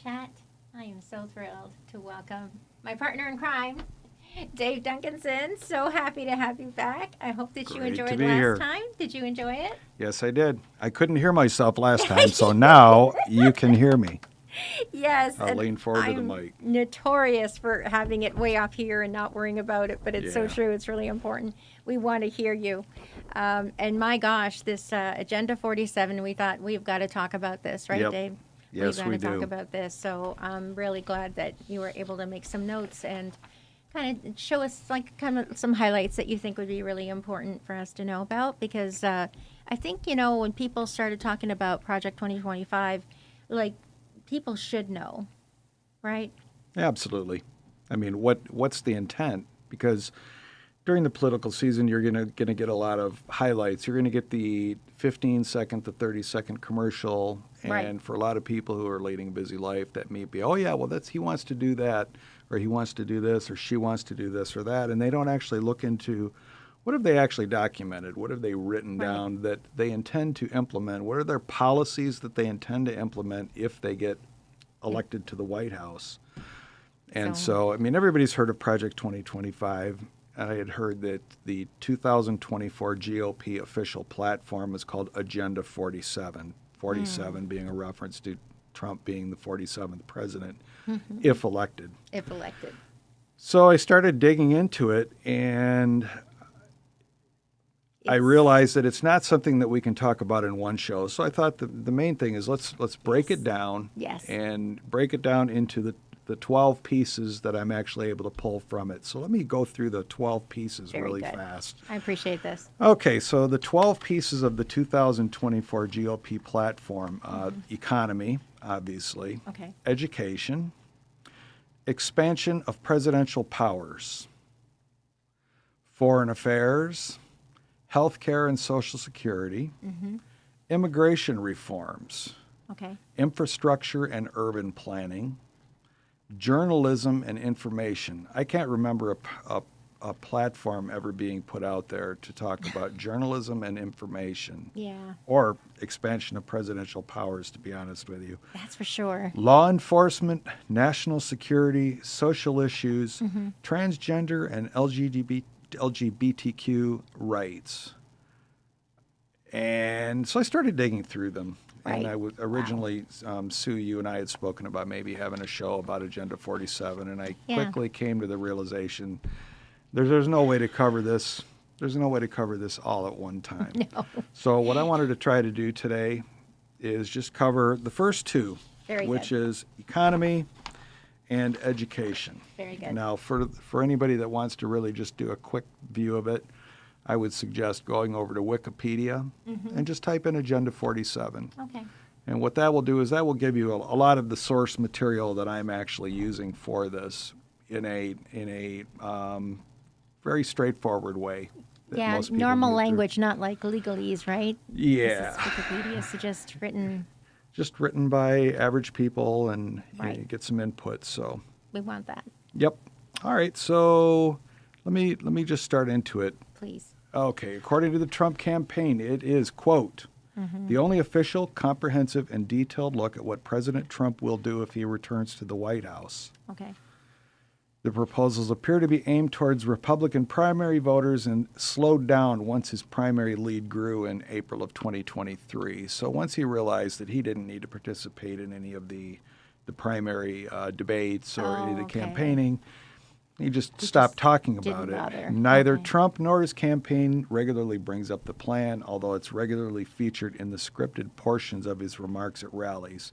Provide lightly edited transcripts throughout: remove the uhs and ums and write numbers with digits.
chat. I am so thrilled to welcome my partner in crime, Dave Duncanson. So happy to have you back. I hope that you Great to enjoyed be last here. time. Did you enjoy it? Yes, I did. I couldn't hear myself last time, so now you can hear me. Yes, I'll and lean forward to the I'm mic. notorious for having it way off here and not worrying about it, but it's so Yeah. true. It's really important. We want to hear you. And my gosh, this Agenda 47, we thought we've got to talk about this, right, Yep. Dave? Yes, We've got we to talk do. about this. So I'm really glad that you were able to make some notes and kind of show us like kind of some highlights that you think would be really important for us to know about because I think when people started talking about Project 2025, like people should know, right? Absolutely. I mean, what's the intent? Because during the political season, you're gonna get a lot of highlights. You're gonna get the 15-second to 30-second commercial, and Right. for a lot of people who are leading a busy life, that may be, oh yeah, well he wants to do that, or he wants to do this, or she wants to do this or that, and they don't actually look into what have they actually documented, what have they written Right. down that they intend to implement, what are their policies that they intend to implement if they get elected to the White House. And so, I mean, everybody's heard of Project 2025. I had heard that the 2024 GOP official platform is called Agenda 47, 47 being a reference to Trump being the 47th president if elected. If elected. So I started digging into it, and I It's- realized that it's not something that we can talk about in one show. So I thought the main thing is let's break it down Yes. and break it down into the 12 pieces that I'm actually able to pull from it. So let me go through the 12 pieces Very really good. fast. I appreciate this. Okay, so the 12 pieces of the 2024 GOP platform, economy, obviously, Okay. education, expansion of presidential powers, foreign affairs, healthcare and social security, immigration reforms, Okay. infrastructure and urban planning, journalism and information. I can't remember a platform ever being put out there to talk about journalism and information Yeah, or expansion of presidential powers, to be honest with you. that's for sure. Law enforcement, national security, social issues, transgender and LGBTQ rights. And so I started digging through them. Right. And I would originally, Sue, you and I had spoken about maybe having a show about Agenda 47, and I Yeah. quickly came to the realization there's no way to cover this. There's no way to cover this all at one time. No. So what I wanted to try to do today is just cover the first two, Very which good. is economy and education. Very good. Now, for anybody that wants to really just do a quick view of it, I would suggest going over to Wikipedia and just type in Agenda 47. Okay. And what that will do is that will give you a lot of the source material that I'm actually using for this in a very straightforward way. That Yeah, most people normal can get through. language, not like legalese, right? Yeah. This is Wikipedia, so just written. Just written by average people, and you know, Right. you get some input. So, We want that, yep. All right. So let me just start into it. please. Okay, according to the Trump campaign, it is, quote, the only official, comprehensive, and detailed look at what President Trump will do if he returns to the White House. Okay. The proposals appear to be aimed towards Republican primary voters and slowed down once his primary lead grew in April of 2023. So once he realized that he didn't need to participate in any of the primary debates or any of the Okay. campaigning, he just He stopped just talking didn't about it. bother. Neither Okay. Trump nor his campaign regularly brings up the plan, although it's regularly featured in the scripted portions of his remarks at rallies,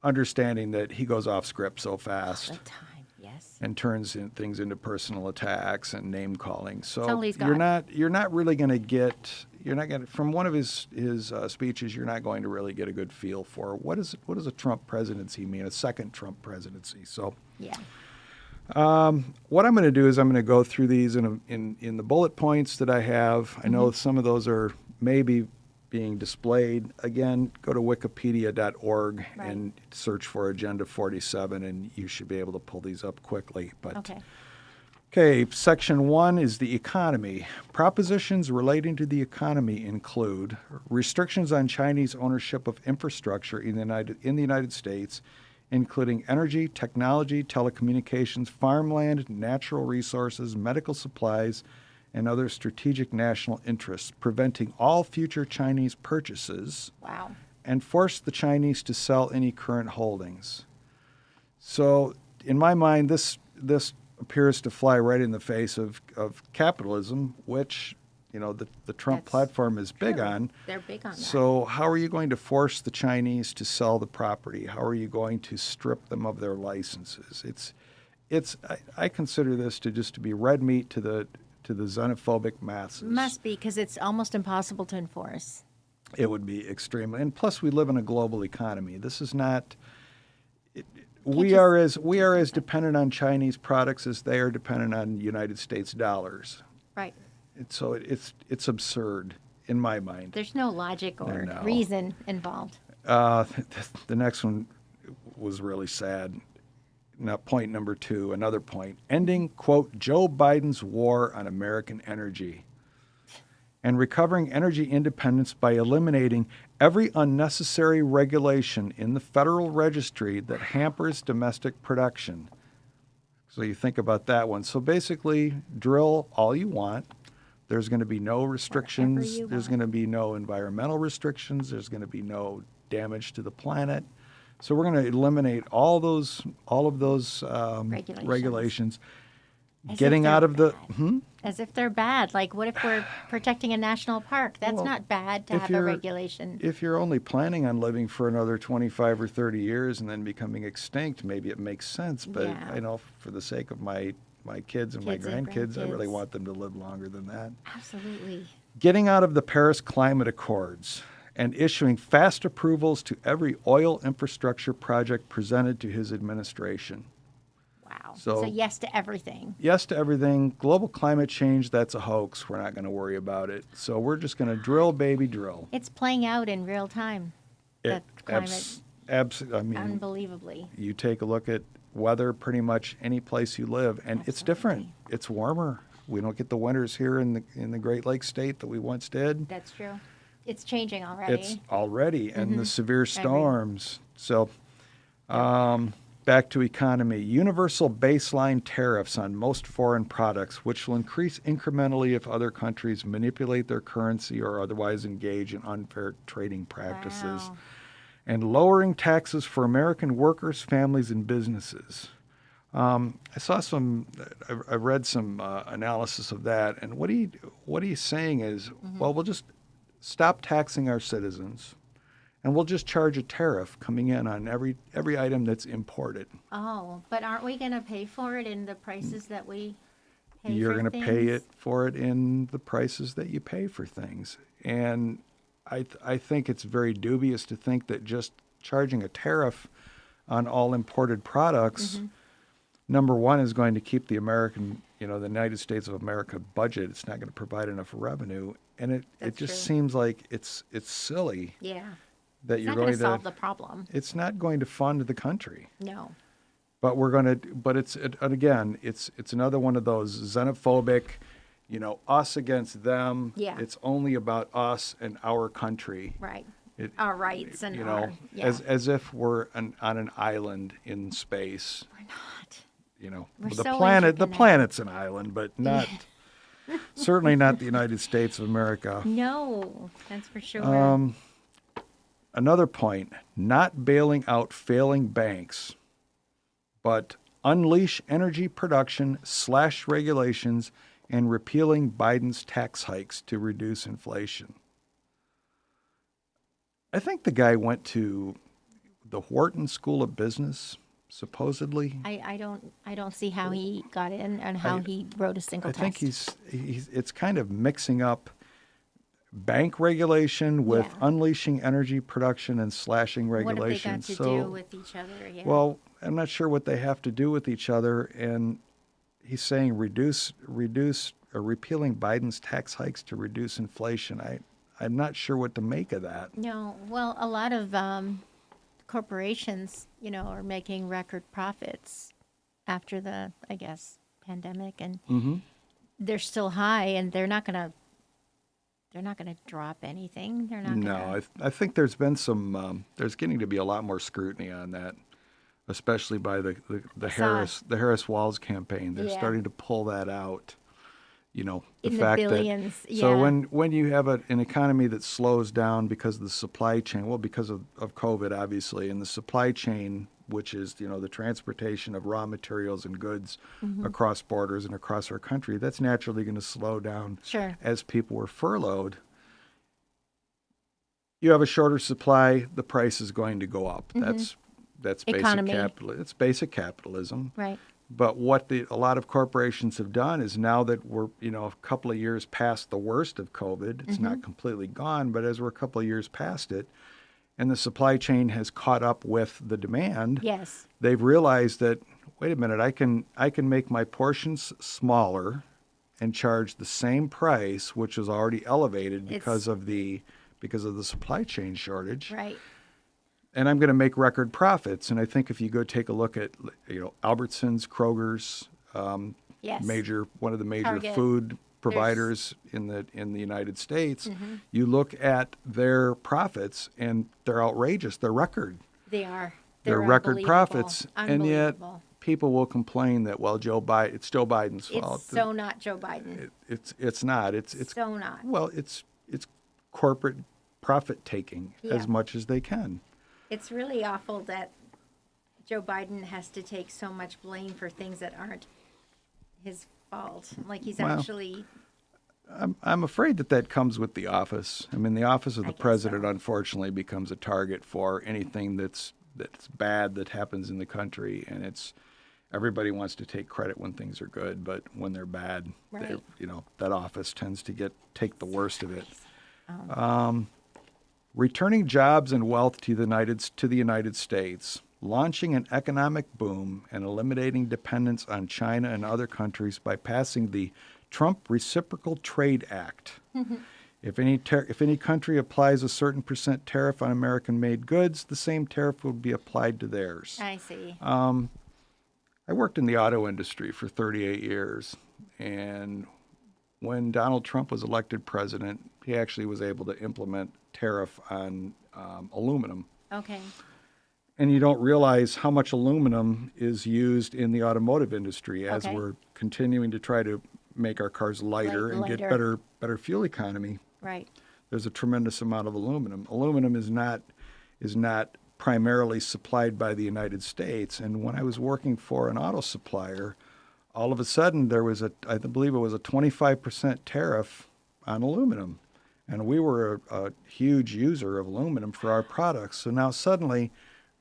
understanding that he goes off script so fast The time, yes. and turns things into personal attacks and name calling. So all he's you're got. not really going to get from one of his speeches. You're not going to really get a good feel for what does a Trump presidency mean, a second Trump presidency. So Yeah. what I'm going to do is I'm going to go through these in the bullet points that I have. I know some of those are maybe being displayed. Again, go to wikipedia.org Right. and search for Agenda 47, and you should be able to pull these up quickly. But Okay. Okay, section 1 is the economy. Propositions relating to the economy include restrictions on Chinese ownership of infrastructure in the United States, including energy, technology, telecommunications, farmland, natural resources, medical supplies, and other strategic national interests, preventing all future Chinese purchases, Wow. and force the Chinese to sell any current holdings. So, in my mind, this appears to fly right in the face of capitalism, which, the Trump That's platform is big true. on. They're big on that. So how are you going to force the Chinese to sell the property? How are you going to strip them of their licenses? I consider this to be red meat to the xenophobic masses. Must be, because it's almost impossible to enforce. It would be extremely, and plus we live in a global economy. This is not. We are as dependent on Chinese products as they are dependent on United States dollars. Right. So it's absurd in my mind. There's no logic or No. reason involved. The next one was really sad. Now, point number 2, another point. Ending, quote, Joe Biden's war on American energy and recovering energy independence by eliminating every unnecessary regulation in the Federal Registry that hampers domestic production. So you think about that one. So basically, drill all you want. There's going to be no restrictions. you There's want. going to be no environmental restrictions. There's going to be no damage to the planet. So we're going to eliminate all of those regulations. As if Getting they're out of the bad. As if they're bad. Like, what if we're protecting a national park? That's Well, not bad to if have a you're- regulation. If you're only planning on living for another 25 or 30 years and then becoming extinct, maybe it makes sense. But Yeah. I know for the sake of my kids and my Kids and grandkids, I really grandkids. want them to live longer than that. Absolutely. Getting out of the Paris Climate Accords and issuing fast approvals to every oil infrastructure project presented to his administration. Wow. So- So yes to everything. Yes to everything. Global climate change, that's a hoax. We're not going to worry about it. So we're just going to drill, baby, drill. It's playing out in real time. The climate, I mean, unbelievably. you take a look at weather pretty much any place you live, and it's different. Absolutely. It's warmer. We don't get the winters here in the Great Lakes state that we once did. That's true. It's changing already. It's already, and the severe agree. storms. So, back to economy. Universal baseline tariffs on most foreign products, which will increase incrementally if other countries manipulate their currency or otherwise engage in unfair trading practices. Wow. And lowering taxes for American workers, families, and businesses. I read some analysis of that, and what he's saying is, well, we'll just stop taxing our citizens, and we'll just charge a tariff coming in on every item that's imported. Oh, but aren't we going to pay for it in the prices that we pay You're for going to pay things? it for it in the prices that you pay for things, and I think it's very dubious to think that just charging a tariff on all imported products, number one, is going to keep the United States of America budget. It's not going to provide enough revenue, and it That's just true. seins like it's silly Yeah. that It's you're not going going to solve the problem. It's not going to fund the country. No. But it's another one of those xenophobic, us against them. Yeah. It's only about us and our country. Right. It- Our rights and our, yeah. as if we're on an island in space. We're not. The so planet, the interconnected. planet's an island, but not certainly not the United States of America. No, that's for sure. Another point, not bailing out failing banks, but unleash energy production, slash regulations, and repealing Biden's tax hikes to reduce inflation. I think the guy went to the Wharton School of Business, supposedly. I don't see how he got in and how he wrote a single I test. think it's kind of mixing up bank regulation with Yeah. unleashing energy production and slashing What regulation. have they got to do with each other? Yeah. Well, I'm not sure what they have to do with each other, and he's saying reduce or repealing Biden's tax hikes to reduce inflation. I'm not sure what to make of that. No, well, a lot of corporations, are making record profits after the, I guess, pandemic, and they're still high, and they're not gonna drop anything. They're not. No, I think there's been some. There's getting to be a lot more scrutiny on that. especially by the saw. Harris Walls campaign. They're Yeah. starting to pull that out. The In the fact billions, that so yeah. when you have an economy that slows down because of the supply chain, well, because of COVID, obviously, and the supply chain, which is the transportation of raw materials and goods across borders and across our country, that's naturally going to slow down Sure. as people were furloughed. You have a shorter supply, the price is going to go up. That's basic Economy. It's basic capitalism. Right. But what a lot of corporations have done is, now that we're a couple of years past the worst of COVID, it's not completely gone, but as we're a couple of years past it, and the supply chain has caught up with the demand, Yes. they've realized that, wait a minute, I can make my portions smaller and charge the same price, which is already elevated because of the supply chain shortage. Right. And I'm going to make record profits. And I think if you go take a look at, Albertsons, Kroger's, Yes. one of the major Target. food providers in the United States, you look at their profits and they're outrageous. They're record. They are. They're record profits, and yet Unbelievable. people will complain that, well, it's Joe Biden's It's fault. so not Joe Biden. It's not. It's so not. well, it's corporate profit taking Yeah. as much as they can. It's really awful that Joe Biden has to take so much blame for things that aren't his fault. Like he's Well, actually. I'm afraid that comes with the office. I mean, the office of I the guess president, so. unfortunately, becomes a target for anything that's bad that happens in the country, and everybody wants to take credit when things are good, but when they're bad, Right. that office tends to take the worst of it. Returning jobs and wealth to the United States, launching an economic boom, and eliminating dependence on China and other countries by passing the Trump Reciprocal Trade Act. If any country applies a certain percent tariff on American-made goods, the same tariff will be applied to theirs. I see. I worked in the auto industry for 38 years, and when Donald Trump was elected president, he actually was able to implement tariff on aluminum. Okay. And you don't realize how much aluminum is used in the automotive industry as Okay. we're continuing to try to make our cars lighter and get Lighter. better fuel economy. Right. There's a tremendous amount of aluminum. Aluminum is not primarily supplied by the United States. And when I was working for an auto supplier, all of a sudden there was I believe it was a 25% tariff on aluminum. And we were a huge user of aluminum for our products. So now suddenly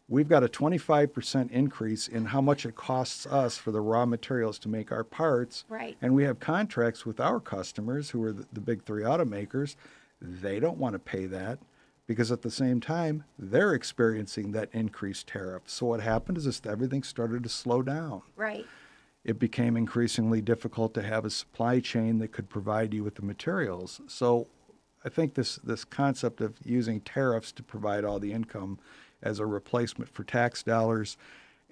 we've got a 25% increase in how much it costs us for the raw materials to make our parts. Right. And we have contracts with our customers, who are the big three automakers. They don't want to pay that because at the same time, they're experiencing that increased tariff. So what happened is everything started to slow down. Right. It became increasingly difficult to have a supply chain that could provide you with the materials. So I think this concept of using tariffs to provide all the income as a replacement for tax dollars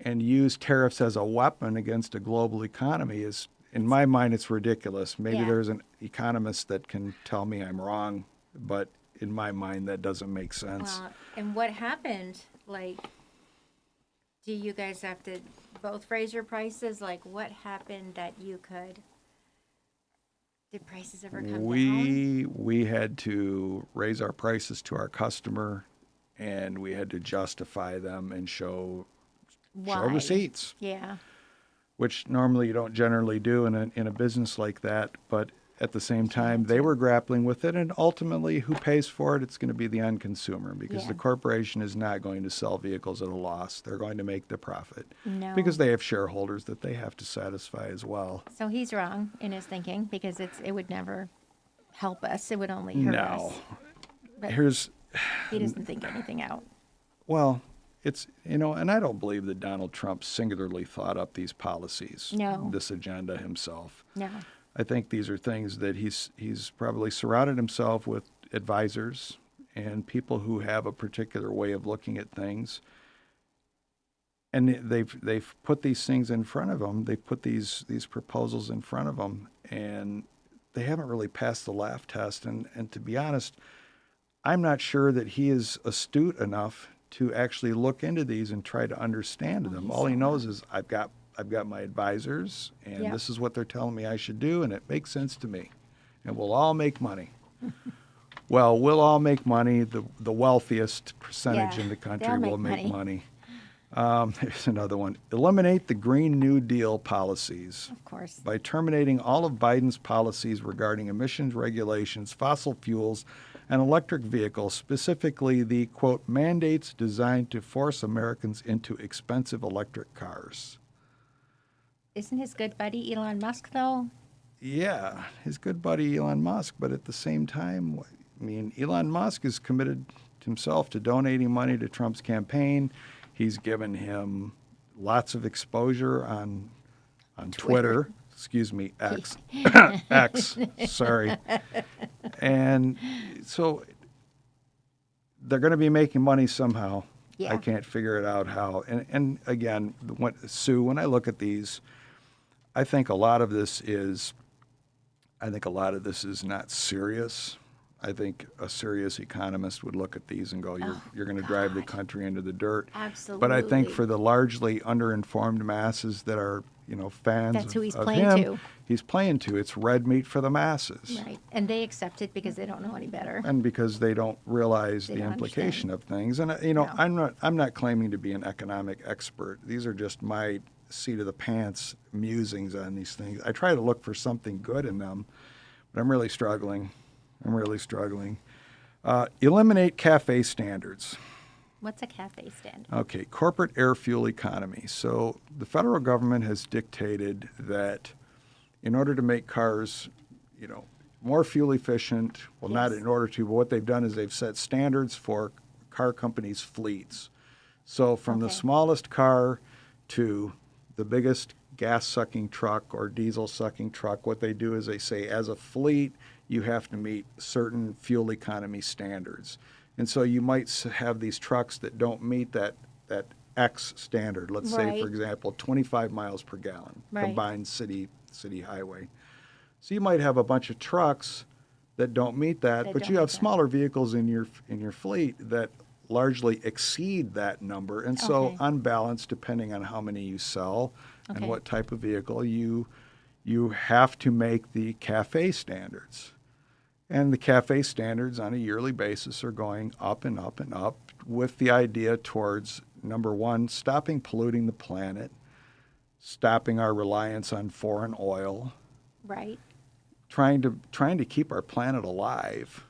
and use tariffs as a weapon against a global economy is, in my mind, it's ridiculous. Maybe Yeah. there's an economist that can tell me I'm wrong, but in my mind, that doesn't make sense. And what happened? Like, do you guys have to both raise your prices? Like, what happened that you could? Did prices ever come down? We had to raise our prices to our customer, and we had to justify them and show Why? receipts, Yeah. which normally you don't generally do in a business like that. But at the same time, they were grappling with it, and ultimately, who pays for it? It's going to be the end consumer, because Yeah. the corporation is not going to sell vehicles at a loss. They're going to make the profit No. because they have shareholders that they have to satisfy as well. So he's wrong in his thinking because it would never help us. It would only hurt No. us. But he doesn't think anything out. Well, it's, and I don't believe that Donald Trump singularly thought up these policies, No. this agenda himself. No. I think these are things that he's probably surrounded himself with advisors and people who have a particular way of looking at things. And they've put these things in front of him. They've put these proposals in front of him, and they haven't really passed the laugh test. And to be honest, I'm not sure that he is astute enough to actually look into these and try to understand them. he's All he so knows is I've got my advisors, and Yep. this is what they're telling me I should do, and it makes sense to me, and we'll all make money. Well, we'll all make money. The wealthiest percentage Yeah, in the country they'll will make make money. Here's another one. Eliminate the Green New Deal policies Of course. by terminating all of Biden's policies regarding emissions regulations, fossil fuels, and electric vehicles, specifically the, quote, mandates designed to force Americans into expensive electric cars. Isn't his good buddy Elon Musk, though? Yeah, his good buddy Elon Musk, but at the same time, I mean, Elon Musk is committed himself to donating money to Trump's campaign. He's given him lots of exposure on Twitter. Excuse me, X. X, sorry. And so they're going to be making money somehow. Yeah. I can't figure it out how. And again, Sue, when I look at these, I think a lot of this is not serious. I think a serious economist would look at these and go, you're going to drive the country into the dirt. Absolutely. But I think for the largely underinformed masses that are, fans That's who he's of playing him, to. he's playing to. It's red meat for the masses. Right. And they accept it because they don't know any better. And because they don't realize They the don't implication understand. of things. And No. I'm not claiming to be an economic expert. These are just my seat of the pants musings on these things. I try to look for something good in them, but I'm really struggling. Eliminate CAFE standards. What's a cafe stand? Okay, corporate air fuel economy. So the federal government has dictated that in order to make cars, more fuel efficient, well, not Yes. in order to, but what they've done is they've set standards for car companies' fleets. So from the Okay. smallest car to the biggest gas-sucking truck or diesel-sucking truck, what they do is they say, as a fleet, you have to meet certain fuel economy standards. And so you might have these trucks that don't meet that X standard. Let's say, Right. for example, 25 miles per gallon, Right. combined city highway. So you might have a bunch of trucks that don't meet that, That but don't you have meet that. smaller vehicles in your fleet that largely exceed that number. And so Okay. on balance, depending on how many you sell and Okay. what type of vehicle, you have to make the CAFE standards. And the CAFE standards on a yearly basis are going up and up and up with the idea towards, number one, stopping polluting the planet, stopping our reliance on foreign oil, Right. trying to keep our planet alive.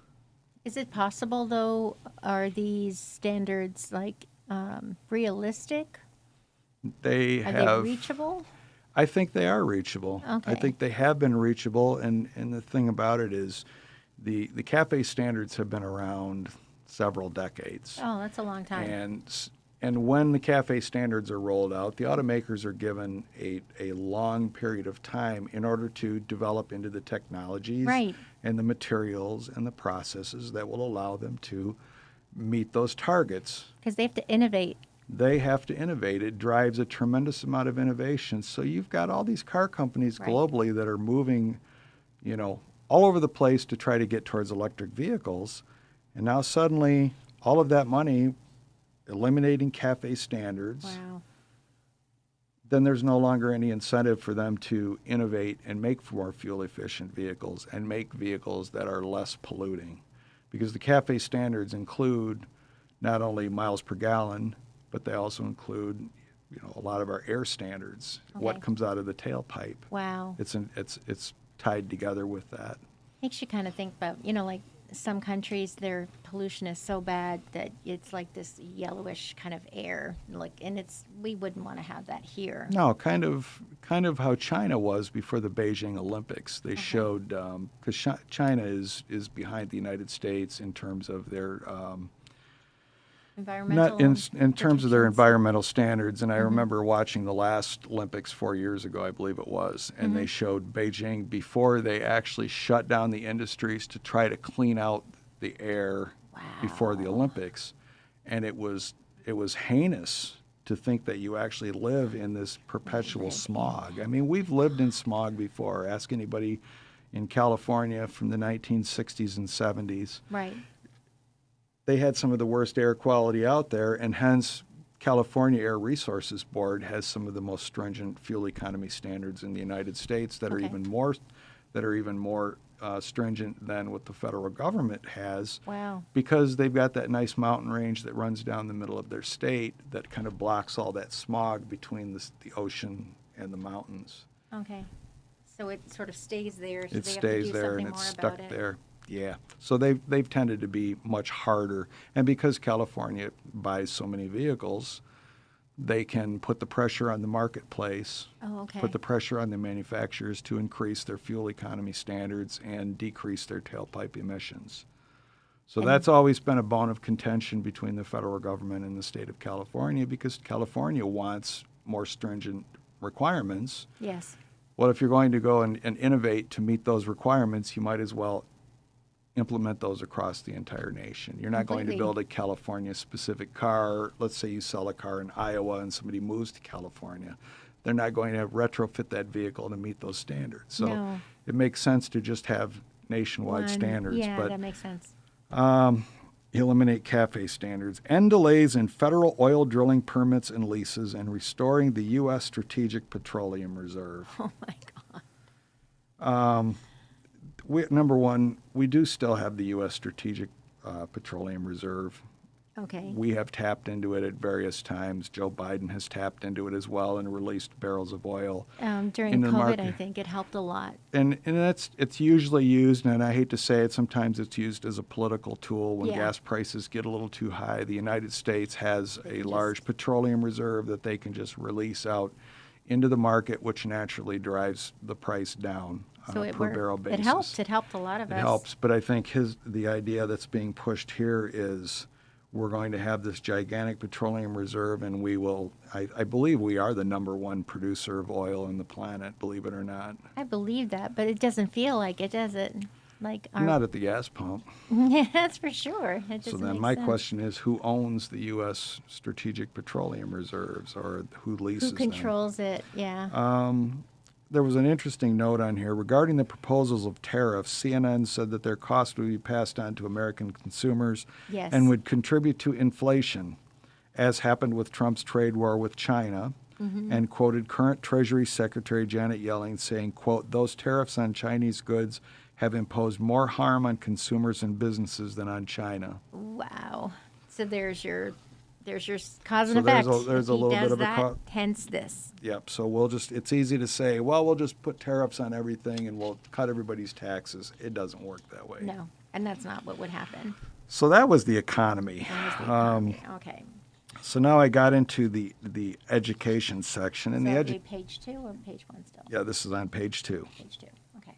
Is it possible, though, are these standards realistic? They Are have they reachable? I think they are reachable. I Okay. think they have been reachable, and the thing about it is the CAFE standards have been around several decades. Oh, that's a long time. And when the CAFE standards are rolled out, the automakers are given a long period of time in order to develop into the technologies Right. and the materials and the processes that will allow them to meet those targets. Because they have to innovate. They have to innovate. It drives a tremendous amount of innovation. So you've got all these car companies Right. globally that are moving, all over the place to try to get towards electric vehicles. And now suddenly all of that money eliminating CAFE standards, Wow. then there's no longer any incentive for them to innovate and make more fuel efficient vehicles and make vehicles that are less polluting. Because the CAFE standards include not only miles per gallon, but they also include, a lot of our air standards, what Okay. comes out of the tailpipe. Wow. It's tied together with that. Makes you kind of think about, like some countries, their pollution is so bad that it's like this yellowish kind of air. And we wouldn't want to have that here. No, kind of how China was before the Beijing Olympics. They showed, because China is behind the United States in terms of their Environmental. not in terms of their protections. environmental standards. And I remember watching the last Olympics 4 years ago, I believe it was, and they showed Beijing before they actually shut down the industries to try to clean out the air before the Olympics, and it was heinous to think that you actually live in this perpetual smog. I mean, we've lived in smog before. Ask anybody in California from the 1960s and 70s. Right. they had some of the worst air quality out there, and hence California Air Resources Board has some of the most stringent fuel economy standards in the United States that are Okay. even more stringent than what the federal government has. Wow. Because they've got that nice mountain range that runs down the middle of their state that kind of blocks all that smog between the ocean and the mountains. Okay. So it sort of stays there. So It they have to stays do there something and it's more stuck about it. there. Yeah. So they've tended to be much harder. And because California buys so many vehicles, they can put the pressure on the marketplace, Oh, okay. put the pressure on the manufacturers to increase their fuel economy standards and decrease their tailpipe emissions. So And- that's always been a bone of contention between the federal government and the state of California, because California wants more stringent requirements. Yes. Well, if you're going to go and innovate to meet those requirements, you might as well implement those across the entire nation. You're not going to Completely. build a California-specific car. Let's say you sell a car in Iowa and somebody moves to California. They're not going to retrofit that vehicle to meet those standards. So No. it makes sense to just have nationwide One- standards. Yeah, But that makes sense. eliminate CAFE standards, end delays in federal oil drilling permits and leases, and restoring the U.S. Strategic Petroleum Reserve. Oh my God. Number one, we do still have the U.S. Strategic Petroleum Reserve. Okay. We have tapped into it at various times. Joe Biden has tapped into it as well and released barrels of oil. During in the COVID, market. I think it helped a lot. And it's usually used, and I hate to say it, sometimes it's used as a political tool when Yeah. gas prices get a little too high. The United States has They a can large just- petroleum reserve that they can just release out into the market, which naturally drives the price down on So a it per worked. barrel basis. It helped. It helped a lot of It us. helps, but I think the idea that's being pushed here is we're going to have this gigantic petroleum reserve, and I believe we are the number one producer of oil on the planet, believe it or not. I believe that, but it doesn't feel like it, does it? Like our, Not at the gas pump. yeah, that's for sure. It So doesn't then make my sense. question is, who owns the U.S. Strategic Petroleum Reserves, or who leases Who them? controls it? Yeah. There was an interesting note on here regarding the proposals of tariffs. CNN said that their cost would be passed on to American consumers Yes. and would contribute to inflation, as happened with Trump's trade war with China, Mm-hmm. and quoted current Treasury Secretary Janet Yellen saying, quote, "Those tariffs on Chinese goods have imposed more harm on consumers and businesses than on China." Wow. So there's your cause and So there's effect. there's If a he little does bit of a that, hence this. Yep. So it's easy to say, well, we'll just put tariffs on everything and we'll cut everybody's taxes. It doesn't work that way. No, and that's not what would happen. So that was the economy. That was the economy. Okay. So now I got into the education section. And So the that'd be page 2 or page 1 still? yeah, this is on page 2. Page 2. Okay.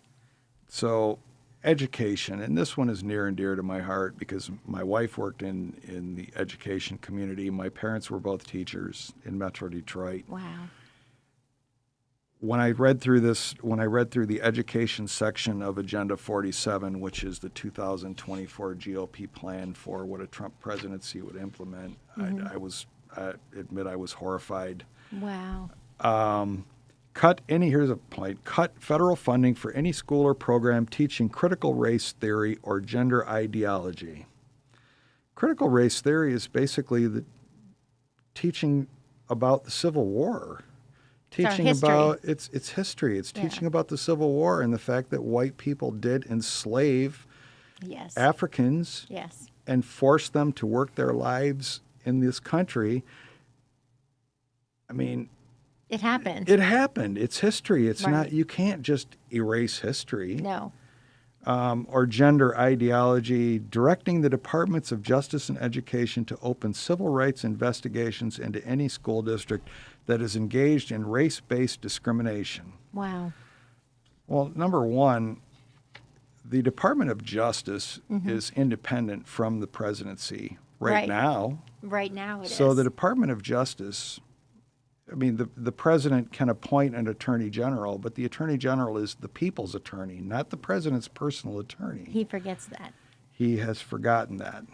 So education, and this one is near and dear to my heart because my wife worked in the education community. My parents were both teachers in Metro Detroit. Wow. When I read through the education section of Agenda 47, which is the 2024 GOP plan for what a Trump presidency would implement, I admit I was horrified. Wow. Here's a point, cut federal funding for any school or program teaching critical race theory or gender ideology. Critical race theory is basically the teaching about the Civil War. our Teaching history. about it's history. It's Yeah. teaching about the Civil War and the fact that white people did enslave Yes. Africans Yes. and force them to work their lives in this country. I mean, It happened. it happened. It's history. It's Right. not. You can't just erase history. No. Or gender ideology, directing the Departments of Justice and Education to open civil rights investigations into any school district that is engaged in race-based discrimination. Wow. Well, number one, the Department of Justice Mm-hmm. is independent from the presidency right Right. now. Right now it is. So the Department of Justice, I mean, the president can appoint an attorney general, but the attorney general is the people's attorney, not the president's personal attorney. He forgets that. He has forgotten that.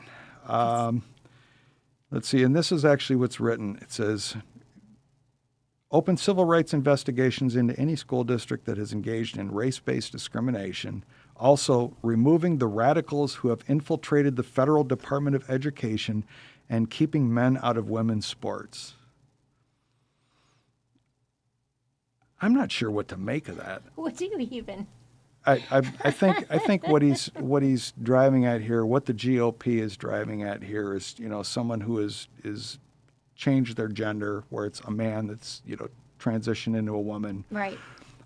Let's see, and this is actually what's written. It says, open civil rights investigations into any school district that has engaged in race-based discrimination, Also, removing the radicals who have infiltrated the Federal Department of Education and keeping men out of women's sports. I'm not sure what to make of that. What do you even? I think what he's driving at here, what the GOP is driving at here, is someone who is changed their gender, where it's a man that's transitioned into a woman. Right.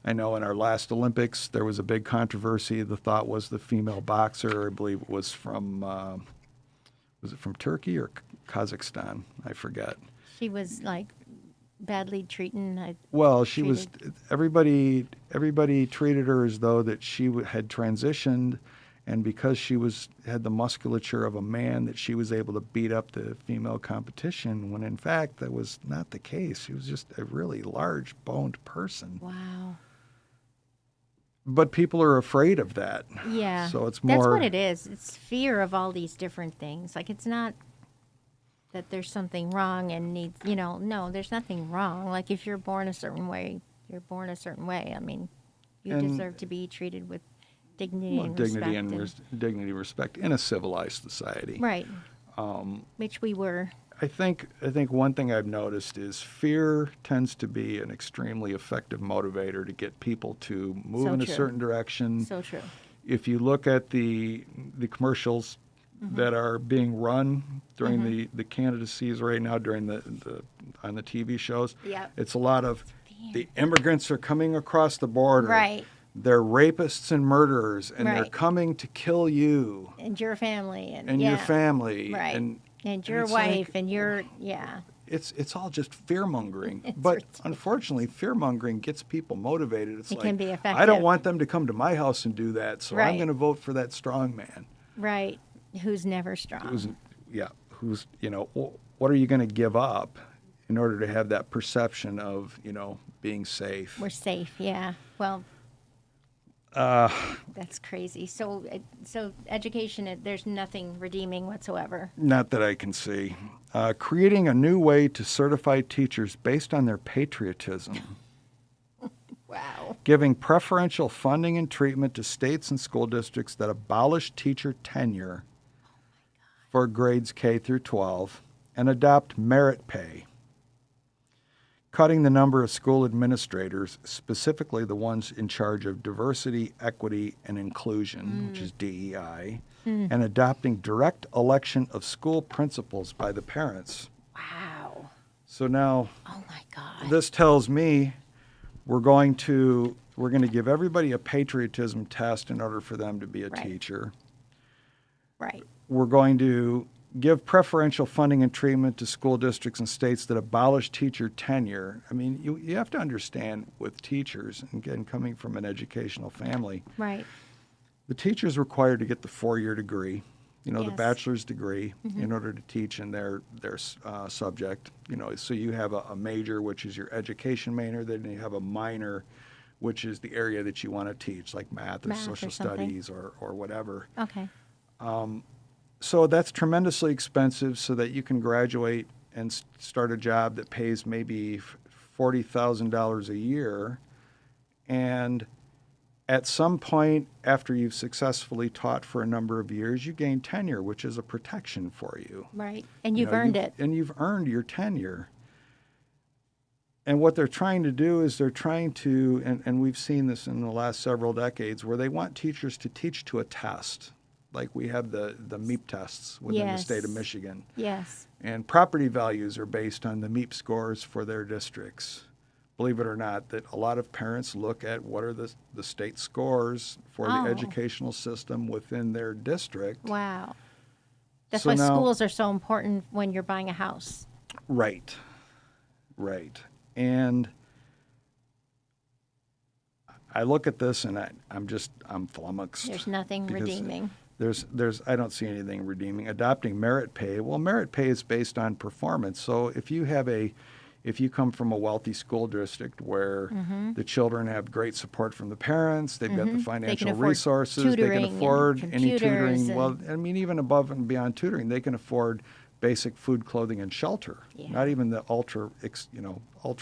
I know in our last Olympics there was a big controversy. The thought was the female boxer, I believe it was from Turkey or Kazakhstan? I forget. She was like badly treated. Well, she was. Everybody treated her as though that she had transitioned, and because she had the musculature of a man, that she was able to beat up the female competition. When in fact that was not the case. She was just a really large boned person. Wow. But people are afraid of that. Yeah. So it's more. That's what it is. It's fear of all these different things. Like, it's not that there's something wrong and needs, no, there's nothing wrong. Like, if you're born a certain way, you're born a certain way. I mean, you deserve to be treated with dignity and respect. Dignity and respect in a civilized society. Right. Which we were. I think one thing I've noticed is fear tends to be an extremely effective motivator to get people to move in a certain direction. So true. If you look at the commercials that are being run during the candidacies right now, during on the TV shows, it's a lot of the immigrants are coming across the border. Right. They're rapists and murderers, and they're coming to kill you and your family and your family, right. And your wife, and your, It's all just fear-mongering. But ridiculous. Unfortunately, fear-mongering gets people motivated. It can be effective. I don't want them to come to my house and do that, so I'm going to vote for that strong man. Right. Who's never strong. Who's, what are you going to give up in order to have that perception of, being safe? We're safe, yeah. Well, that's crazy. So education, there's nothing redeeming whatsoever. Not that I can see. Creating a new way to certify teachers based on their patriotism. Wow. Giving preferential funding and treatment to states and school districts that abolish teacher tenure for grades K through 12 and adopt merit pay. Cutting the number of school administrators, specifically the ones in charge of diversity, equity, and inclusion, which is DEI, and adopting direct election of school principals by the parents. Wow. So now, oh my God, this tells me we're going to give everybody a patriotism test in order for them to be a teacher. Right. We're going to give preferential funding and treatment to school districts and states that abolish teacher tenure. I mean, you have to understand with teachers, and again, coming from an educational family, right? The teacher's required to get the 4-year degree, the bachelor's degree, in order to teach in their subject. So you have a major, which is your education major, then you have a minor, which is the area that you want to teach, like math or social studies or whatever. Okay. So that's tremendously expensive, so that you can graduate and start a job that pays maybe $40,000 a year. And at some point, after you've successfully taught for a number of years, you gain tenure, which is a protection for you. Right. And you've earned it. And you've earned your tenure. And what they're trying to do is and we've seen this in the last several decades, where they want teachers to teach to a test. Like we have the MEP tests within the state of Michigan. Yes. And property values are based on the MEP scores for their districts. Believe it or not, that a lot of parents look at what are the state scores for the educational system within their district. Wow. That's why schools are so important when you're buying a house. Right. And I look at this and I'm flummoxed. There's nothing redeeming. I don't see anything redeeming. Adopting merit pay. Well, merit pay is based on performance. So if you come from a wealthy school district where the children have great support from the parents, they've got the financial resources, they can afford any tutoring. Well, I mean, even above and beyond tutoring, they can afford basic food, clothing, and shelter. Yeah. Not even the ultra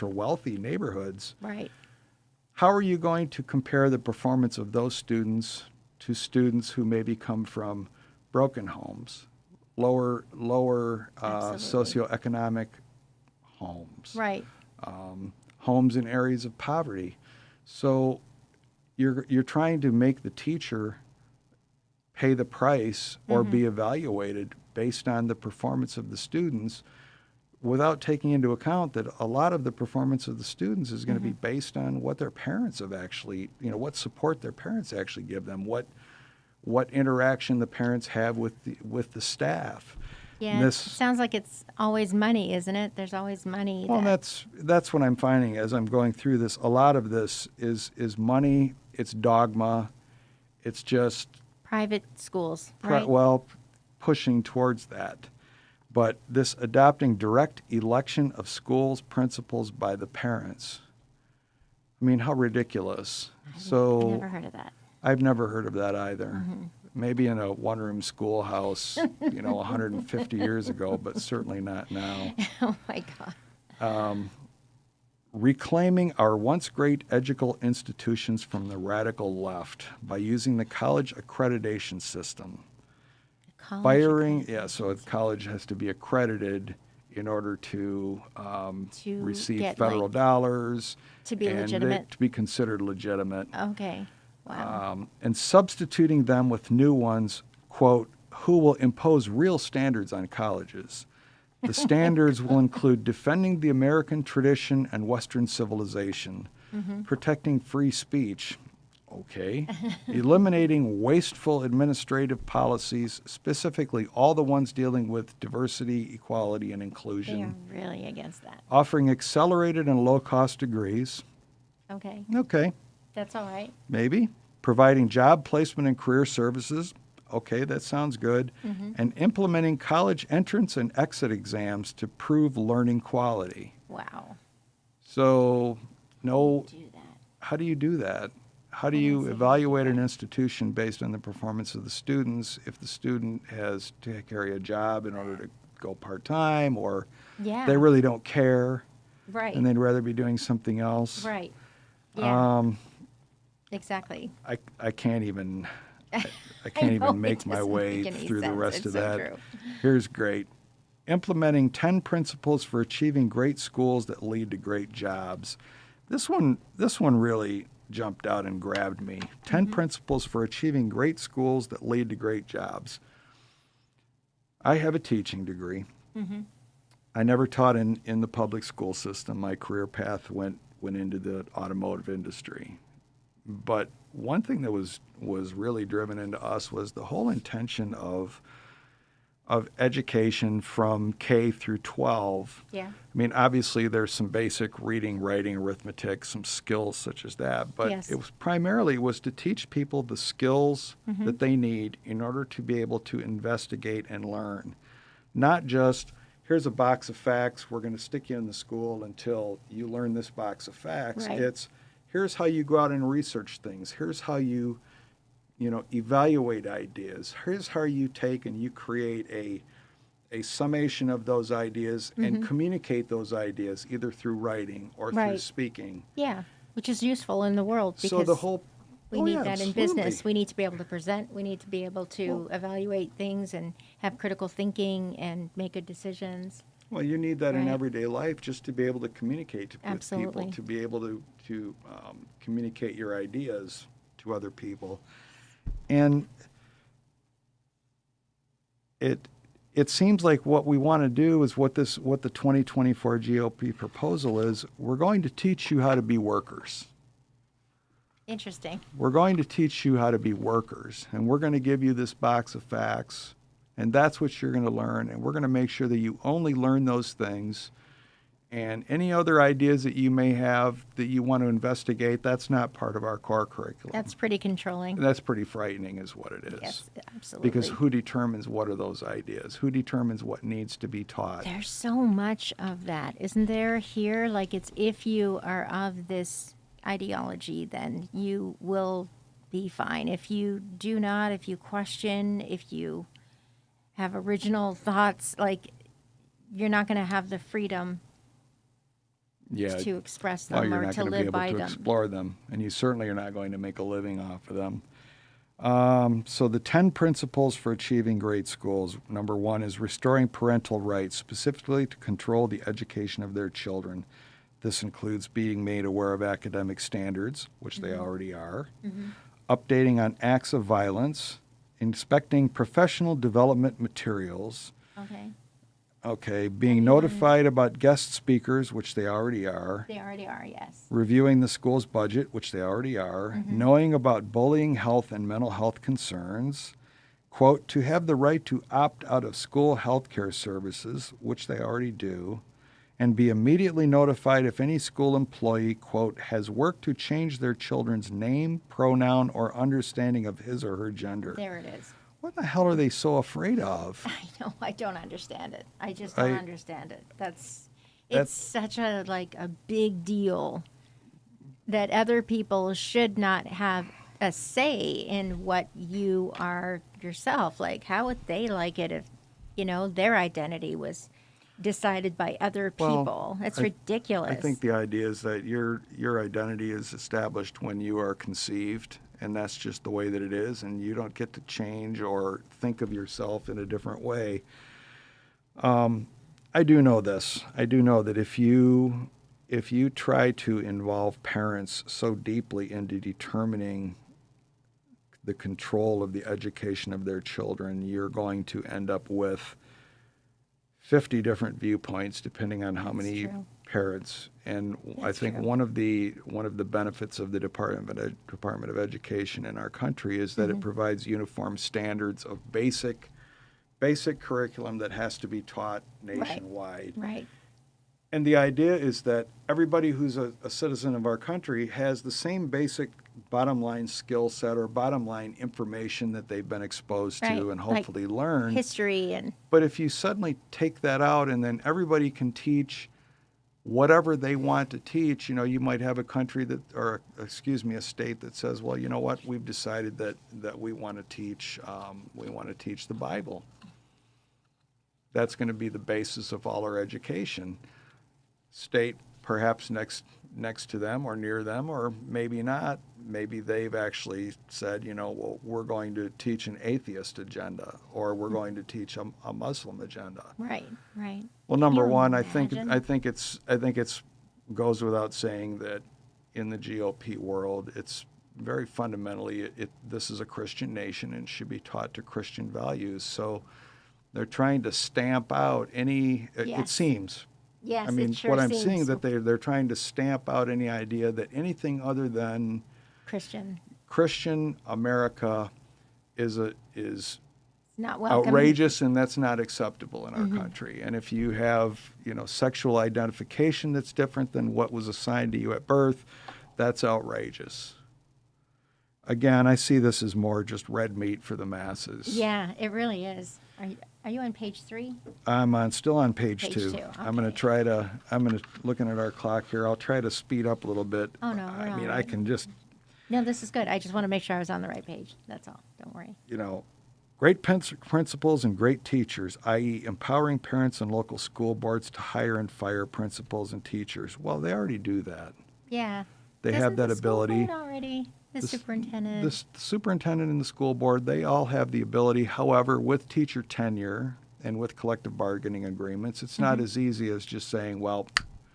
wealthy neighborhoods. Right. How are you going to compare the performance of those students to students who maybe come from broken homes, lower Absolutely. socioeconomic homes, Right. homes in areas of poverty. So you're trying to make the teacher pay the price or be evaluated based on the performance of the students, without taking into account that a lot of the performance of the students is going to be based on what their parents have actually, what support their parents actually give them, what interaction the parents have with the staff. Yeah, And it this, sounds like it's always money, isn't it? There's always money. well, that's what I'm finding as I'm going through this. A lot of this is money, it's dogma, it's just Private schools, right? pushing towards that. But this adopting direct election of schools principals by the parents, I mean, how ridiculous. I So never heard of that. I've never heard of that either. Maybe in a one-room schoolhouse, 150 years ago, but certainly not now. Oh my God. Reclaiming our once great educational institutions from the radical left by using the college accreditation system. College So a college has to be accredited in order to To receive get, federal like, dollars. to be and legitimate? to be considered legitimate. Okay. Wow. And substituting them with new ones, quote, who will impose real standards on colleges. The standards will include defending the American tradition and Western civilization, protecting free speech, okay, eliminating wasteful administrative policies, specifically all the ones dealing with diversity, equality, and They are inclusion, really against that. offering accelerated and low-cost degrees, Okay. okay, That's all right. maybe, providing job placement and career services, okay, that sounds good, and implementing college entrance and exit exams to prove learning quality. Wow. So, no, Do that. how do you do that? How do I don't you see how you do evaluate an that. institution based on the performance of the students if the student has to carry a job in order to go part-time, or Yeah. they really don't care Right. and they'd rather be doing something else? Right. Yeah. Um, Exactly. I can't even I I can't know, even it make my doesn't way make any through the sense. rest It's of so that. true. Here's great. Implementing 10 principles for achieving great schools that lead to great jobs. This one really jumped out and grabbed me. 10 principles for achieving great schools that lead to great jobs. I have a teaching degree. I never taught in the public school system. My career path went into the automotive industry. But one thing that was really driven into us was the whole intention of education from K through 12. Yeah. I mean, obviously there's some basic reading, writing, arithmetic, some skills such as that, but Yes. it was primarily to teach people the skills that they need in order to be able to investigate and learn. Not just, here's a box of facts, we're going to stick you in the school until you learn this box of facts. Right. It's, here's how you go out and research things. Here's how you evaluate ideas. Here's how you take and you create a summation of those ideas and communicate those ideas either through writing or through Right. speaking. Yeah. Which is useful in the world because So the whole we oh, need yeah, that in absolutely. business. We need to be able to present. We need to be able to evaluate things and have critical thinking and make good decisions. Well, you need that in Right. everyday life just to be able to communicate with Absolutely. people, to be able to communicate your ideas to other people. And it seems like what we want to do is what the 2024 GOP proposal is. We're going to teach you how to be workers. Interesting. We're going to teach you how to be workers, and we're going to give you this box of facts, and that's what you're going to learn, and we're going to make sure that you only learn those things, and any other ideas that you may have that you want to investigate, that's not part of our core curriculum. That's pretty controlling. That's pretty frightening is what it is. Yes, absolutely. Because who determines what are those ideas? Who determines what needs to be taught? There's so much of that, isn't there here? Like it's if you are of this ideology, then you will be fine. If you do not, if you question, if you have original thoughts, like you're not going to have the freedom Yeah. to express Well, them you're or not to going to be live able by to them. explore them, and you certainly are not going to make a living off of them. So the 10 principles for achieving great schools. Number 1 is restoring parental rights, specifically to control the education of their children. This includes being made aware of academic standards, which they already are, updating on acts of violence, inspecting professional development materials, Okay. being notified about guest speakers, which they already are, They already are, yes. reviewing the school's budget, which they already are, knowing about bullying, health, and mental health concerns, quote, to have the right to opt out of school health care services, which they already do, and be immediately notified if any school employee, quote, has worked to change their children's name, pronoun, or understanding of his or her gender. There it is. What the hell are they so afraid of? I know. I don't understand it. I just don't understand it. It's such a big deal that other people should not have a say in what you are yourself. Like, how would they like it if, their identity was decided by other people? It's ridiculous. I think the idea is that your identity is established when you are conceived, and that's just the way that it is, and you don't get to change or think of yourself in a different way. I do know this. I do know that if you try to involve parents so deeply into determining the control of the education of their children, you're going to end up with 50 different viewpoints depending on how many parents. And I think one of the benefits of the Department of Education in our country is that it provides uniform standards of basic curriculum that has to be taught nationwide. Right. And the idea is that everybody who's a citizen of our country has the same basic bottom line skill set or bottom line information that they've been exposed to and hopefully learn. History and. But if you suddenly take that out and then everybody can teach whatever they want to teach, you might have a country a state that says, well, you know what, we've decided that we want to teach the Bible. That's going to be the basis of all our education. State perhaps next to them or near them, or maybe not. Maybe they've actually said, well, we're going to teach an atheist agenda, or we're going to teach a Muslim agenda. Right. Well, number one, I think it's goes without saying that in the GOP world, it's very fundamentally this is a Christian nation and should be taught to Christian values. So they're trying to stamp out any. It seems. Yes, I mean, it sure what I'm seems. seeing that they're trying to stamp out any idea that anything other than Christian America is not welcome. outrageous, and that's not acceptable in our country. And if you have, sexual identification that's different than what was assigned to you at birth, that's outrageous. Again, I see this as more just red meat for the masses. Yeah, it really is. Are you on page 3? I'm still on page 2. Okay. I'm going to looking at our clock here, I'll try to speed up a little bit. Oh, no, I we're mean, all I right. can just, No, this is good. I just want to make sure I was on the right page. That's all. Don't worry. great principals and great teachers, i.e. empowering parents and local school boards to hire and fire principals and teachers. Well, they already do that. Yeah. They have that ability. School board already. The superintendent. The superintendent and the school board, they all have the ability. However, with teacher tenure and with collective bargaining agreements, it's not as easy as just saying, well,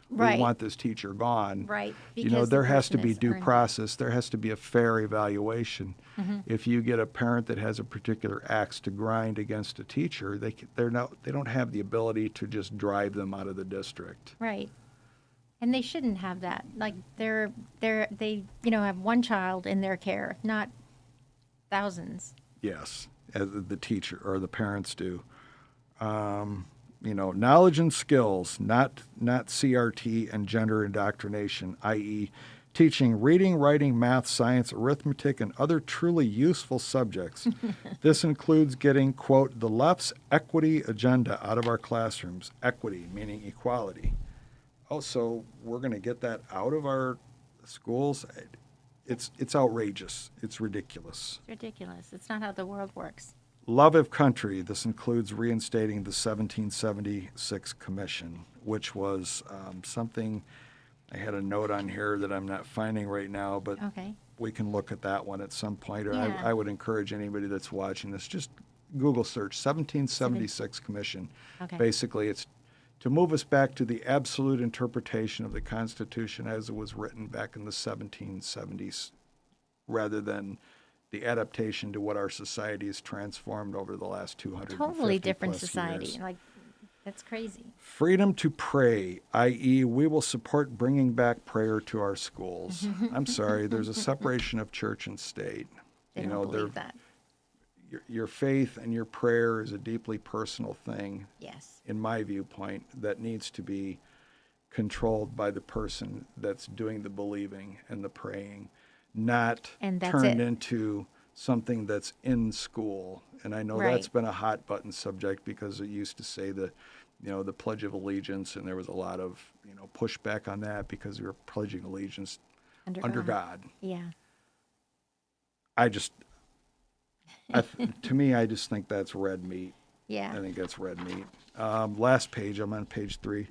we want this teacher gone. Right. There has to be due process. There has to be a fair evaluation. If you get a parent that has a particular axe to grind against a teacher, they don't have the ability to just drive them out of the district. Right. And they shouldn't have that. Like they have one child in their care, not thousands. Yes, as the teacher or the parents do. Knowledge and skills, not CRT and gender indoctrination, i.e. teaching reading, writing, math, science, arithmetic, and other truly useful subjects. This includes getting, quote, the left's equity agenda out of our classrooms. Equity, meaning equality. Oh, so we're going to get that out of our schools? It's outrageous. It's ridiculous. It's ridiculous. It's not how the world works. Love of country. This includes reinstating the 1776 Commission, which was something I had a note on here that I'm not finding right now, but we can look at that one at some point. Or Yeah. I would encourage anybody that's watching this, just Google search 1776 Commission. Okay. Basically, it's to move us back to the absolute interpretation of the Constitution as it was written back in the 1770s, rather than the adaptation to what our society has transformed over the last 250 Totally different plus society. years. Like, that's crazy. Freedom to pray, i.e., we will support bringing back prayer to our schools. I'm sorry, there's a separation of church and state. They You don't know, believe that. your faith and your prayer is a deeply personal thing, Yes. in my viewpoint, that needs to be controlled by the person that's doing the believing and the praying, not And that's turned it. into something that's in school. And I know that's Right. been a hot button subject because it used to say the Pledge of Allegiance, and there was a lot of, pushback on that because we were pledging allegiance under God. Yeah. To me, I just think that's red meat. Yeah. I think that's red meat. Last page, I'm on page 3.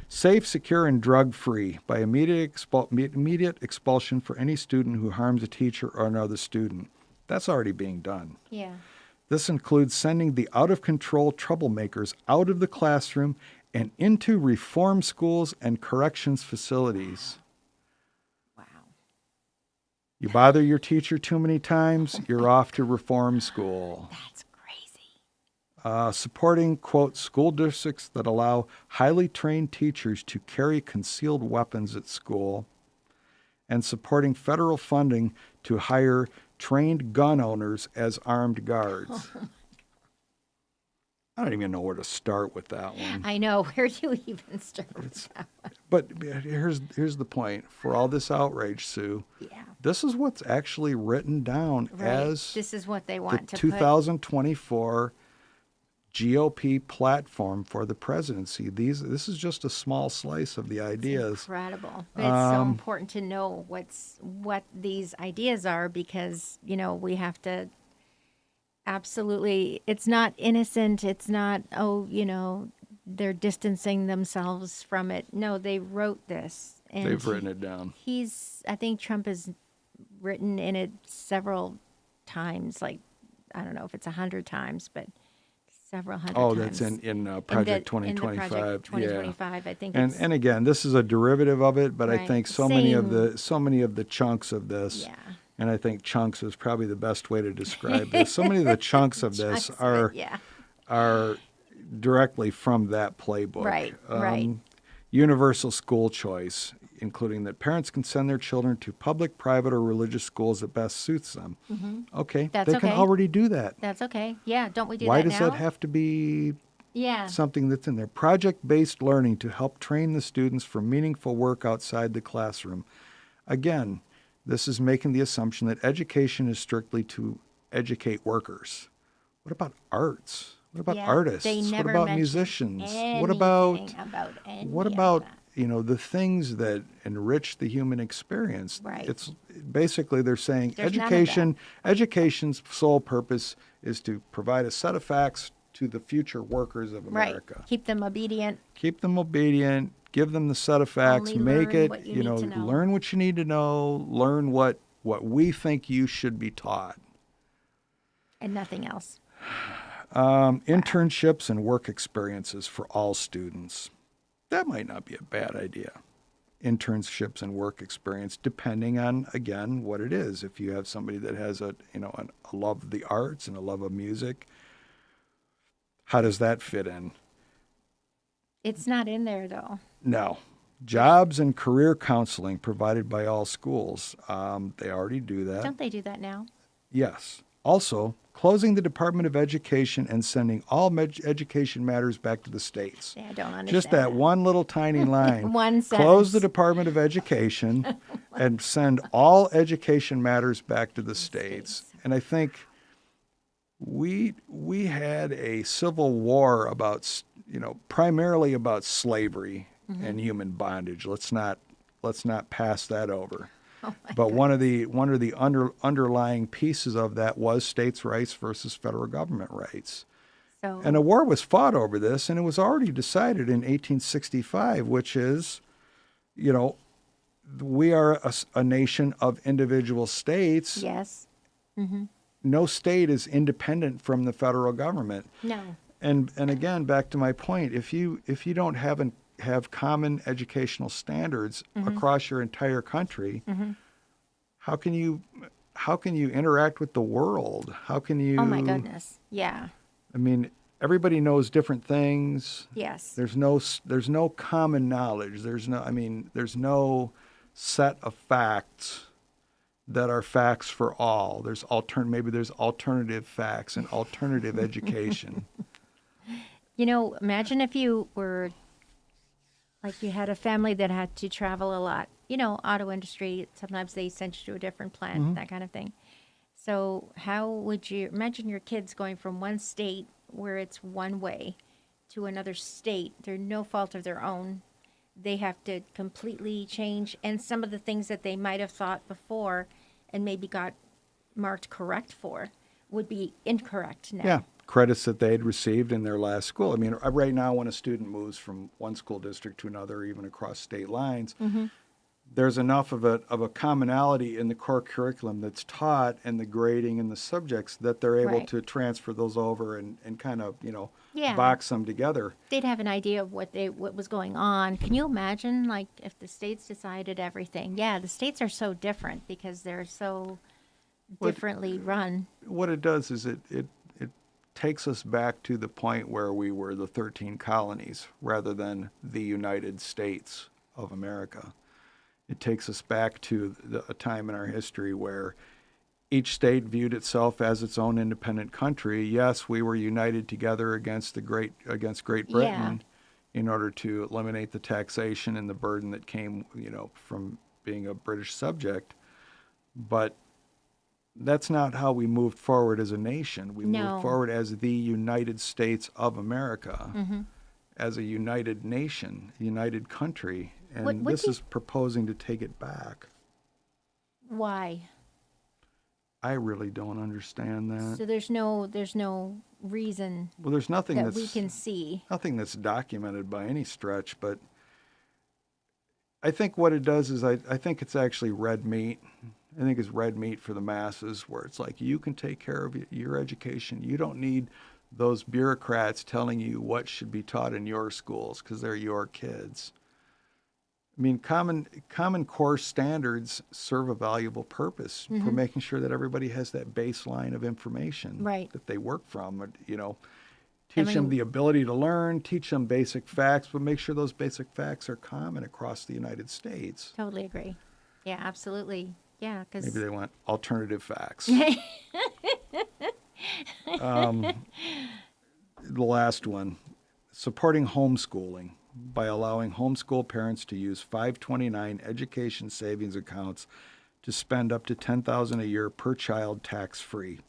Safe, secure, and drug-free by immediate expulsion for any student who harms a teacher or another student. That's already being done. Yeah. This includes sending the out-of-control troublemakers out of the classroom and into reform schools and corrections facilities. Wow. You bother your teacher too many times, you're off to reform school. That's crazy. Supporting, quote, school districts that allow highly trained teachers to carry concealed weapons at school, and supporting federal funding to hire trained gun owners as armed guards. I don't even know where to start with that one. I know. Where do you even start with that one? But here's the point. For all this outrage, Sue, Yeah. this is what's actually written down Right. as This is what they the want to 2024 GOP platform for the presidency. This is just a small slice of the put. It's ideas. incredible. But it's so important to know what these ideas are, because, we have to absolutely, it's not innocent. It's not, they're distancing themselves from it. No, they wrote this. And They've written it down. I think Trump has written in it several times, like, I don't know if it's 100 times, but several hundred Oh, times. that's in Project In the 2025. Project 2025, I think And it's, and again, this is a derivative of it, but I Right. think so many of Same. the chunks of this, yeah. and I think chunks is probably the best way to describe this. So many of the chunks of this Chunks of are it, yeah. are directly from that playbook. Right, right. Universal school choice, including that parents can send their children to public, private, or religious schools that best suits them. Okay, That's they can okay. already do that. That's okay. Yeah, don't we do Why that does now? that have to be Yeah. something that's in there? Project-based learning to help train the students for meaningful work outside the classroom. Again, this is making the assumption that education is strictly to educate workers. What about arts? What about Yeah, artists? they What never about mention musicians? What anything about any what of about that. the things that enrich the human experience? Right. It's basically they're saying There's none of that. education's sole purpose is to provide a set of facts to the future workers of Right. America. Keep them obedient. Keep them obedient, give them the set of facts, Only make learn it, what you need to know. learn what you need to know, learn what we think you should be taught. And nothing else. Internships and work experiences for all students. That might not be a bad idea. Internships and work experience, depending on, again, what it is. If you have somebody that has a love of the arts and a love of music, how does that fit in? It's not in there, though. No. Jobs and career counseling provided by all schools. They already do that. Don't they do that now? Yes. Also, closing the Department of Education and sending all education matters back to the states. Yeah, I don't understand. Just that one little tiny line. One Close the sentence. Department of Education and send all education matters back to the states. And I think we had a civil war about, primarily about slavery and human bondage. Let's not pass that over. Oh my But one of the underlying pieces of that was states' rights versus federal government rights. So, And a war was fought over this, and it was already decided in 1865, which is, we are a nation of individual states. Yes. No state is independent from the federal government. No. And again, back to my point, if you don't have common educational standards across your entire country, how can you interact with the world? How can you? Oh my goodness. Yeah. I mean, everybody knows different things. Yes. There's no common knowledge. There's no set of facts that are facts for all. Maybe there's alternative facts and alternative education. Imagine if you were like you had a family that had to travel a lot. Auto industry, sometimes they send you to a different plant, that kind of thing. So how would you imagine your kids going from one state where it's one way to another state? They're no fault of their own. They have to completely change. And some of the things that they might have thought before and maybe got marked correct for would be incorrect now. Yeah, credits that they had received in their last school. I mean, right now when a student moves from one school district to another, even across state lines, there's enough of a commonality in the core curriculum that's taught and the grading and the subjects that they're able Right. to transfer those over and kind of, Yeah. box them together. They'd have an idea of what was going on. Can you imagine, like, if the states decided everything? Yeah, the states are so different because they're so differently run. What it does is it takes us back to the point where we were the 13 colonies rather than the United States of America. It takes us back to a time in our history where each state viewed itself as its own independent country. Yes, we were united together against Great Britain in order to eliminate the taxation and the burden that came, from being a British subject. But that's not how we moved forward as a nation. We No. moved forward as the United States of America, as a united nation, united country. And What this do you- is proposing to take it back. Why? I really don't understand that. So there's no reason Well, there's nothing that that's we can see. nothing that's documented by any stretch, but I think what it does is I think it's actually red meat. I think it's red meat for the masses where it's like you can take care of your education. You don't need those bureaucrats telling you what should be taught in your schools because they're your kids. I mean, common core standards serve a valuable purpose for making sure that everybody has that baseline of information Right. that they work from. Teach I them mean- the ability to learn, teach them basic facts, but make sure those basic facts are common across the United States. Totally agree. Yeah, absolutely. Yeah, because Maybe they want alternative facts. The last one, supporting homeschooling by allowing homeschool parents to use 529 education savings accounts to spend up to $10,000 a year per child tax-free.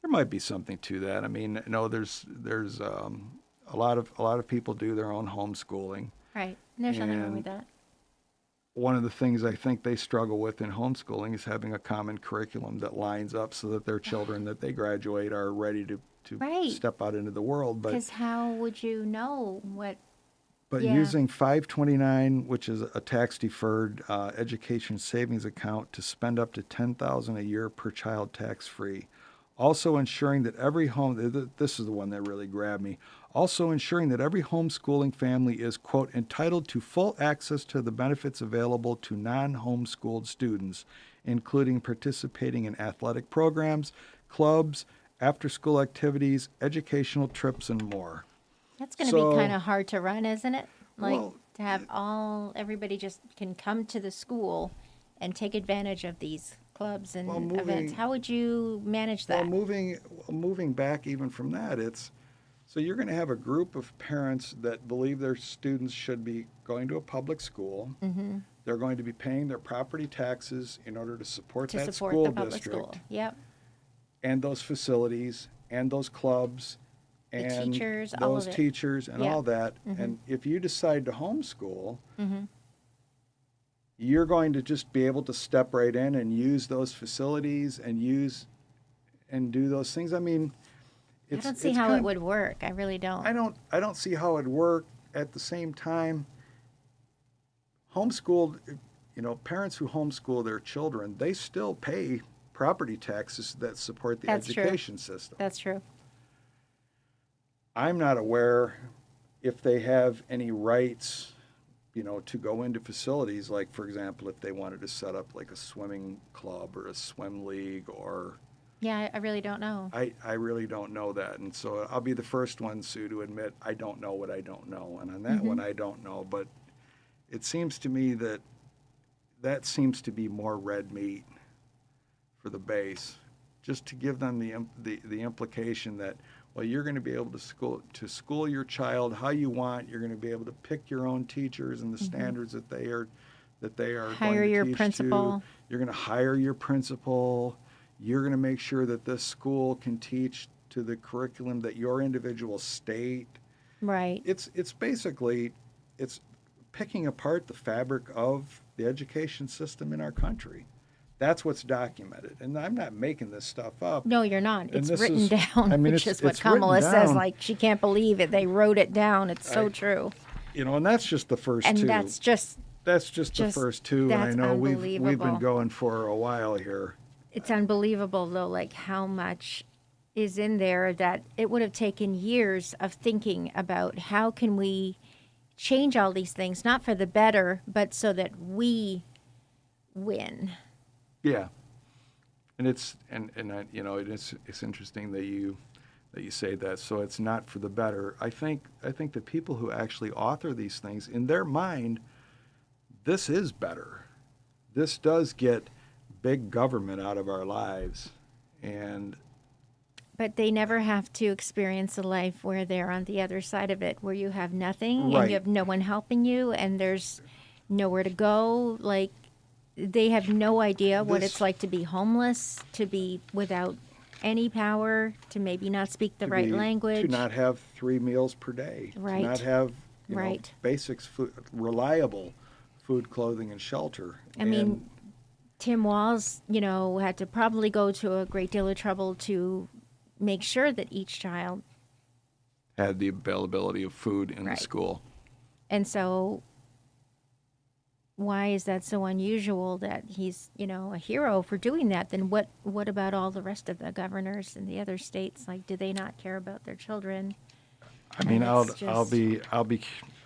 There might be something to that. I mean, there's a lot of people do their own homeschooling. right. There's nothing wrong with And- that. One of the things I think they struggle with in homeschooling is having a common curriculum that lines up so that their children that they graduate are ready to Right. step out into the world. Because how would you know what? But Yeah. using 529, which is a tax-deferred education savings account, to spend up to $10,000 a year per child tax-free. Also ensuring that every home, this is the one that really grabbed me, also ensuring that every homeschooling family is, quote, entitled to full access to the benefits available to non-homeschooled students, including participating in athletic programs, clubs, after-school activities, educational trips, and more. That's going to So- be kind of hard to run, isn't it? Like Well, to have everybody just can come to the school and take advantage of these clubs and Well, events. moving- How would you manage that? Well, moving back even from that, so you're going to have a group of parents that believe their students should be going to a public school. Mm-hmm. They're going to be paying their property taxes in order to support To that support school the public district school. Yep. and those facilities and those clubs The and teachers, all those of it. teachers and Yeah. all that. And if you decide to homeschool, Mm-hmm. you're going to just be able to step right in and use those facilities and do those things. I mean, I don't see it's how kind it would work. I really don't. I don't see how it'd work. At the same time, homeschooled, parents who homeschool their children, they still pay property taxes that support the That's true. education system. That's true. I'm not aware if they have any rights, to go into facilities, like, for example, if they wanted to set up like a swimming club or a swim league, or Yeah, I really don't know. I really don't know that. And so I'll be the first one, Sue, to admit I don't know what I don't know. And on that one, I don't know. But it seems to me that seems to be more red meat for the base, just to give them the implication that, well, you're going to be able to school your child how you want. You're going to be able to pick your own teachers and the standards that they are Hire going to your teach principal. to. You're going to hire your principal. You're going to make sure that this school can teach to the curriculum that your individual state. Right. It's basically picking apart the fabric of the education system in our country. That's what's documented, and I'm not making this stuff up. No, you're not. And It's this written is- down, I mean, which it's- is what it's written Kamala says. down. Like, she can't believe it. They wrote it down. It's so true. And that's just the first And two. that's just, the first two, and I that's know we've been unbelievable. going for a while here. it's unbelievable, though, like how much is in there that it would have taken years of thinking about how can we change all these things, not for the better, but so that we win. Yeah, and it's interesting that you say that. So it's not for the better. I think the people who actually author these things, in their mind, this is better. This does get big government out of our lives, and But they never have to experience a life where they're on the other side of it, where you have nothing and Right. you have no one helping you and there's nowhere to go. Like, they have no idea what This- it's like to be homeless, to be without any power, to maybe not speak the right language. to not have 3 meals per day, Right. to not have Right. basics, food, reliable food, clothing, and shelter. I mean, Tim Walz, had to probably go to a great deal of trouble to make sure that each child. had the availability of food in Right. the school. And so, why is that so unusual that he's, a hero for doing that? Then what about all the rest of the governors in the other states? Like, do they not care about their children? I mean, And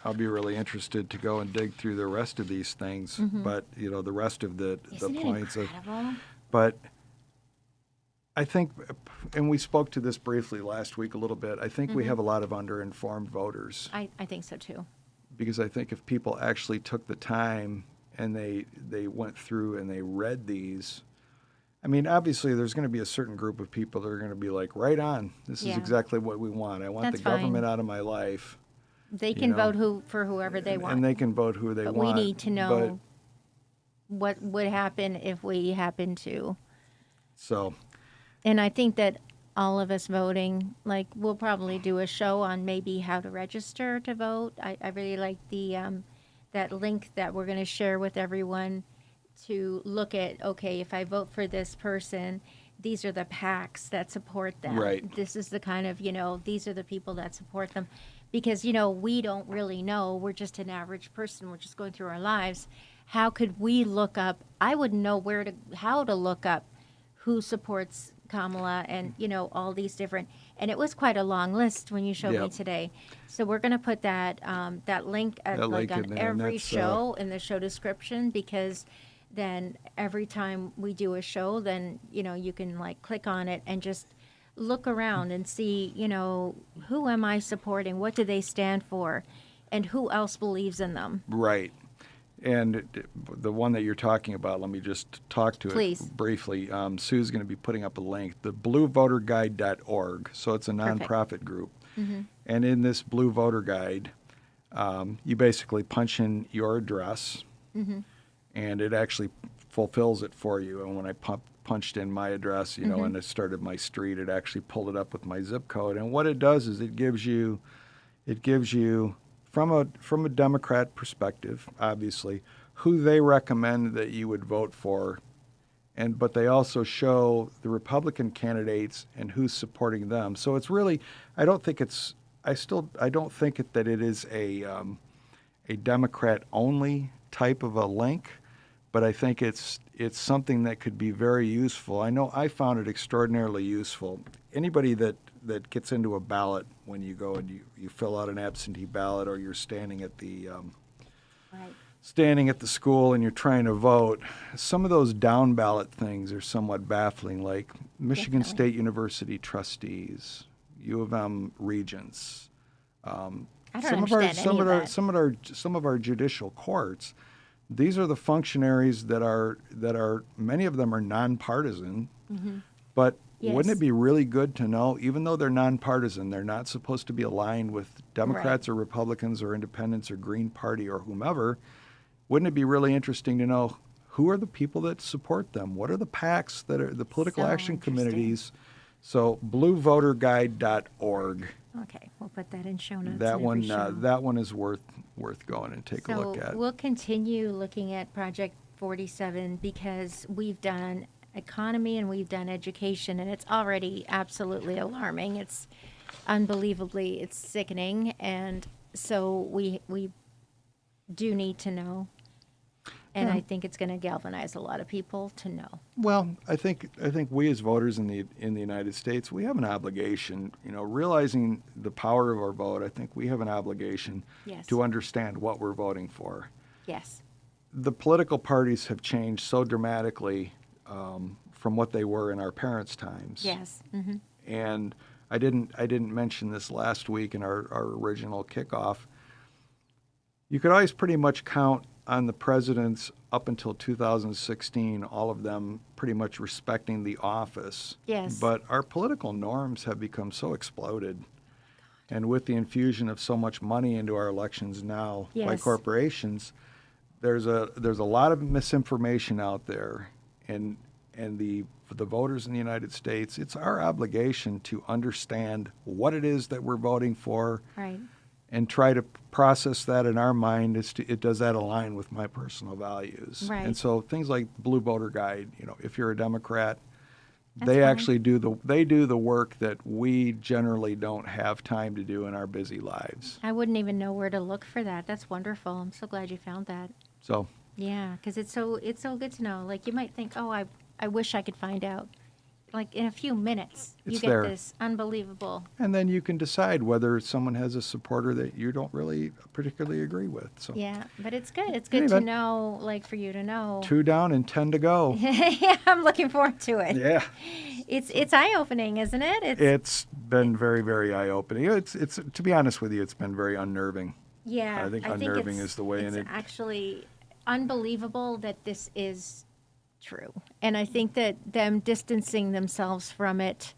I'll be really interested to go and dig through the rest of these things, but the rest of the Isn't it points of, incredible? but I think, and we spoke to this briefly last week a little bit. I think we have a lot of underinformed voters, I think so too. because I think if people actually took the time and they went through and they read these, I mean, obviously there's going to be a certain group of people that are going to be like, right on, this is Yeah. exactly what we want. I want That's the government fine. out of my life. They can know, vote for whoever they want. And they can vote who they but want. we need to know what would happen if we happen to. So, And I think that all of us voting, like, we'll probably do a show on maybe how to register to vote. I really like the that link that we're going to share with everyone to look at, okay, if I vote for this person, these are the PACs that support them. Right. This is the kind of, these are the people that support them. Because, we don't really know. We're just an average person. We're just going through our lives. How could we look up? I wouldn't know how to look up who supports Kamala and, all these different. And it was quite a long list when you showed me Yep. today. So we're going to put that link That link in on there, and every that's, show in the show description, because then every time we do a show, then, you can click on it and just look around and see, who am I supporting? What do they stand for? And who else believes in them? right. And the one that you're talking about, let me just talk to Please. it briefly. Sue's going to be putting up a link, the bluevoterguide.org. So it's a Perfect. nonprofit group. And in this Blue Voter Guide, you basically punch in your address, and it actually fulfills it for you. And when I punched in my address, and it started my street, it actually pulled it up with my zip code. And what it does is it gives you from a Democrat perspective, obviously, who they recommend that you would vote for, but they also show the Republican candidates and who's supporting them. So it's really, I don't think that it is a Democrat only type of a link, but I think it's something that could be very useful. I know I found it extraordinarily useful. Anybody that gets into a ballot, when you go and you fill out an absentee ballot, or you're standing at the Right. standing at the school and you're trying to vote, some of those down ballot things are somewhat baffling, like Michigan Definitely. State University trustees, U of M regents. I don't Some of our understand any of that. some of our judicial courts. These are the functionaries that are many of them are nonpartisan. But wouldn't Yes. it be really good to know, even though they're nonpartisan, they're not supposed to be aligned with Democrats or Republicans or Independents or Green Party or whomever? Wouldn't it be really interesting to know who are the people that support them? What are the PACs that are the political So action interesting. committees? So bluevoterguide.org. Okay, we'll put that in show notes. That in every show. one is worth going and take a look at. So we'll continue looking at Project 47 because we've done economy and we've done education, and it's already absolutely alarming. It's it's sickening, and so we do need to know. And I think it's going to galvanize a lot of people to know. Well, I think we as voters in the United States, we have an obligation, realizing the power of our vote. I think we have an obligation Yes. to understand what we're voting for. Yes. The political parties have changed so dramatically from what they were in our parents' times. Yes. And I didn't mention this last week in our original kickoff. You could always pretty much count on the presidents up until 2016, all of them pretty much respecting the office. Yes. But our political norms have become so exploded. And with the infusion of so much money into our elections now by Yes. corporations, there's a lot of misinformation out there. And for the voters in the United States, it's our obligation to understand what it is that we're voting for, Right. and try to process that in our mind as to, does that align with my personal values? Right. And so things like Blue Voter Guide, if you're a Democrat, That's they fine. actually do the work that we generally don't have time to do in our busy lives. I wouldn't even know where to look for that. That's wonderful. I'm so glad you found that. So Yeah, because it's so good to know. Like you might think, oh, I wish I could find out. Like in a few minutes, you It's get there. this unbelievable. and then you can decide whether someone has a supporter that you don't really particularly agree with. So Yeah, but it's good. It's good to Anyway. know, like for you to know. 2 down and 10 to go. Yeah, I'm looking forward to it. Yeah. It's eye opening, isn't it? It's been very, very eye-opening. It's to be honest with you, it's been very unnerving. Yeah, I think unnerving it's- is the way, it's and it- actually unbelievable that this is true, and I think that them distancing themselves from it,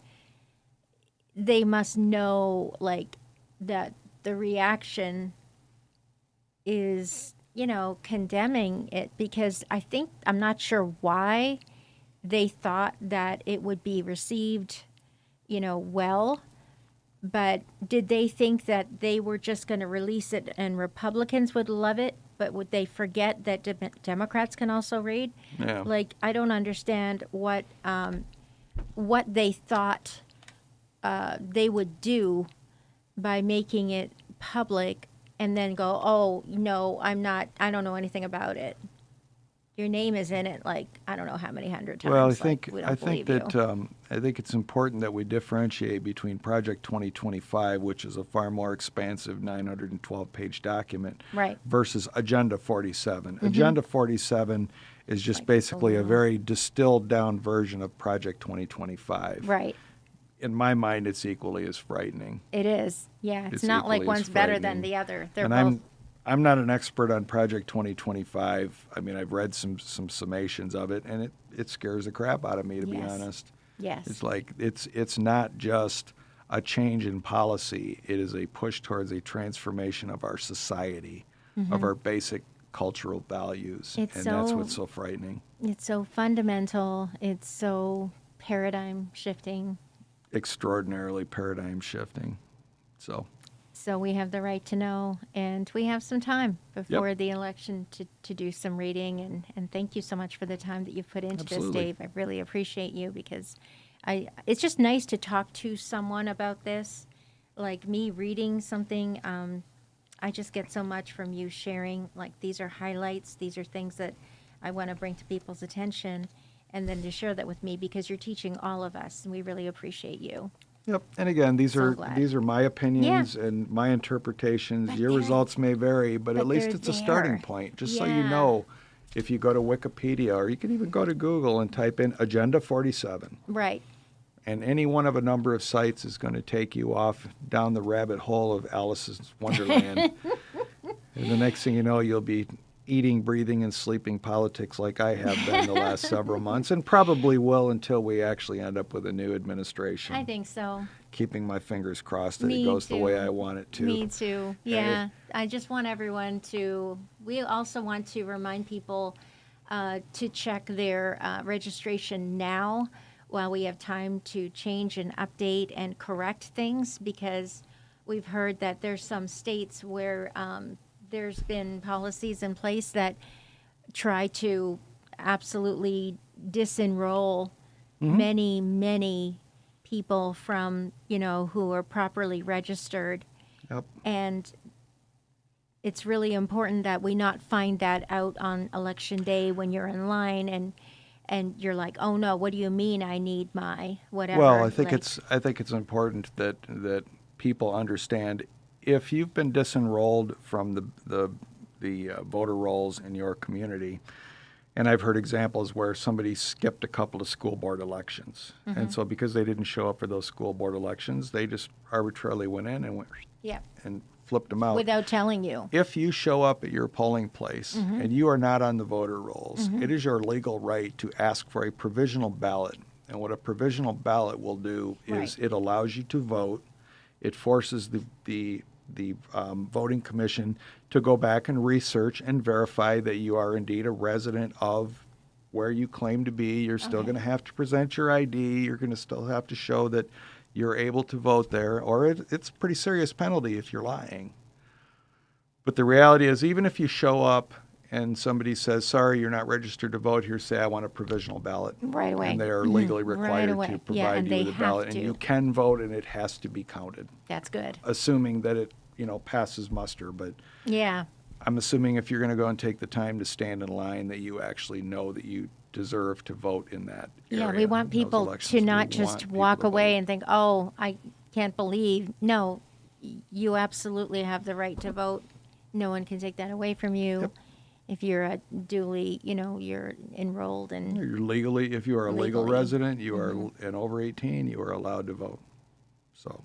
they must know like that the reaction is condemning it, because I'm not sure why they thought that it would be received well. But did they think that they were just going to release it and Republicans would love it? But would they forget that Democrats can also read? Yeah. Like, I don't understand what they thought they would do by making it public and then go, oh, no, I don't know anything about it. Your name is in it, like, I don't know how many hundred times. Well, I like, think we don't I think believe you. that I think it's important that we differentiate between Project 2025, which is a far more expansive 912-page document, Right. versus Agenda 47. Agenda 47 is just Like basically a below. very distilled down version of Project 2025. Right. In my mind, it's equally as frightening. It is. Yeah. It's It's not like equally as one's better than frightening. the other. They're And both. I'm not an expert on Project 2025. I mean, I've read some summations of it, and it scares the crap out of me, to be Yes. honest. Yes. It's like it's not just a change in policy. It is a push towards a transformation of our society, of our basic cultural values, It's and that's so- what's so frightening. It's so fundamental. It's so paradigm shifting. Extraordinarily paradigm shifting. So So we have the right to know, and we have some time before the election to do some reading. And thank you so much for the time that you've put into Absolutely. this, Dave. I really appreciate you, because it's just nice to talk to someone about this. Like me reading something, I just get so much from you sharing. Like, these are highlights. These are things that I want to bring to people's attention, and then to share that with me because you're teaching all of us, and we really appreciate you. Yep. And again, these So are glad. these are my opinions and my interpretations. But Your they're- results may vary, but at but least they're it's a starting there. point. Just so you Yeah. know, if you go to Wikipedia or you can even go to Google and type in Agenda 47, Right. and any one of a number of sites is going to take you off down the rabbit hole of Alice's Wonderland. And the next thing you know, you'll be eating, breathing, and sleeping politics like I have been the last several months, and probably will until we actually end up with a new administration. I think so. Keeping my fingers crossed that Me it goes the way too. I want it to. Me too. Yeah. I just want everyone to, we also want to remind people to check their registration now while we have time to change and update and correct things, because we've heard that there's some states where there's been policies in place that try to absolutely disenroll many people from, who are properly registered. Yep. And it's really important that we not find that out on election day when you're in line and you're like, oh no, what do you mean I need my whatever? Well, I think Like, I think it's important that people understand if you've been disenrolled from the voter rolls in your community. And I've heard examples where somebody skipped a couple of school board elections. And so because they didn't show up for those school board elections, they just arbitrarily went in yeah, and flipped them out. without telling you. If you show up at your polling place and you are not on the voter rolls, it is your legal right to ask for a provisional ballot. And what a provisional ballot will do is Right. it allows you to vote. It forces the voting commission to go back and research and verify that you are indeed a resident of where you claim to be. You're still Okay. going to have to present your ID. You're going to still have to show that you're able to vote there, or it's a pretty serious penalty if you're lying. But the reality is, even if you show up and somebody says, sorry, you're not registered to vote here, say, I want a provisional ballot. Right away. And they are legally Right required away. to Yeah, provide and you they with a have ballot. to. And you can vote, and it has to be counted, That's good. assuming that it, passes muster. But Yeah. I'm assuming if you're going to go and take the time to stand in line, that you actually know that you deserve to vote in that Yeah, area, we want in those people elections. to We not want just people walk to away vote. and think, oh, I can't believe. No, you absolutely have the right to vote. No one can take that away from you. Yep. If you're a duly, you're enrolled and You're legally, if you are a legal Legally. resident, you are and over 18, you are allowed to vote. So,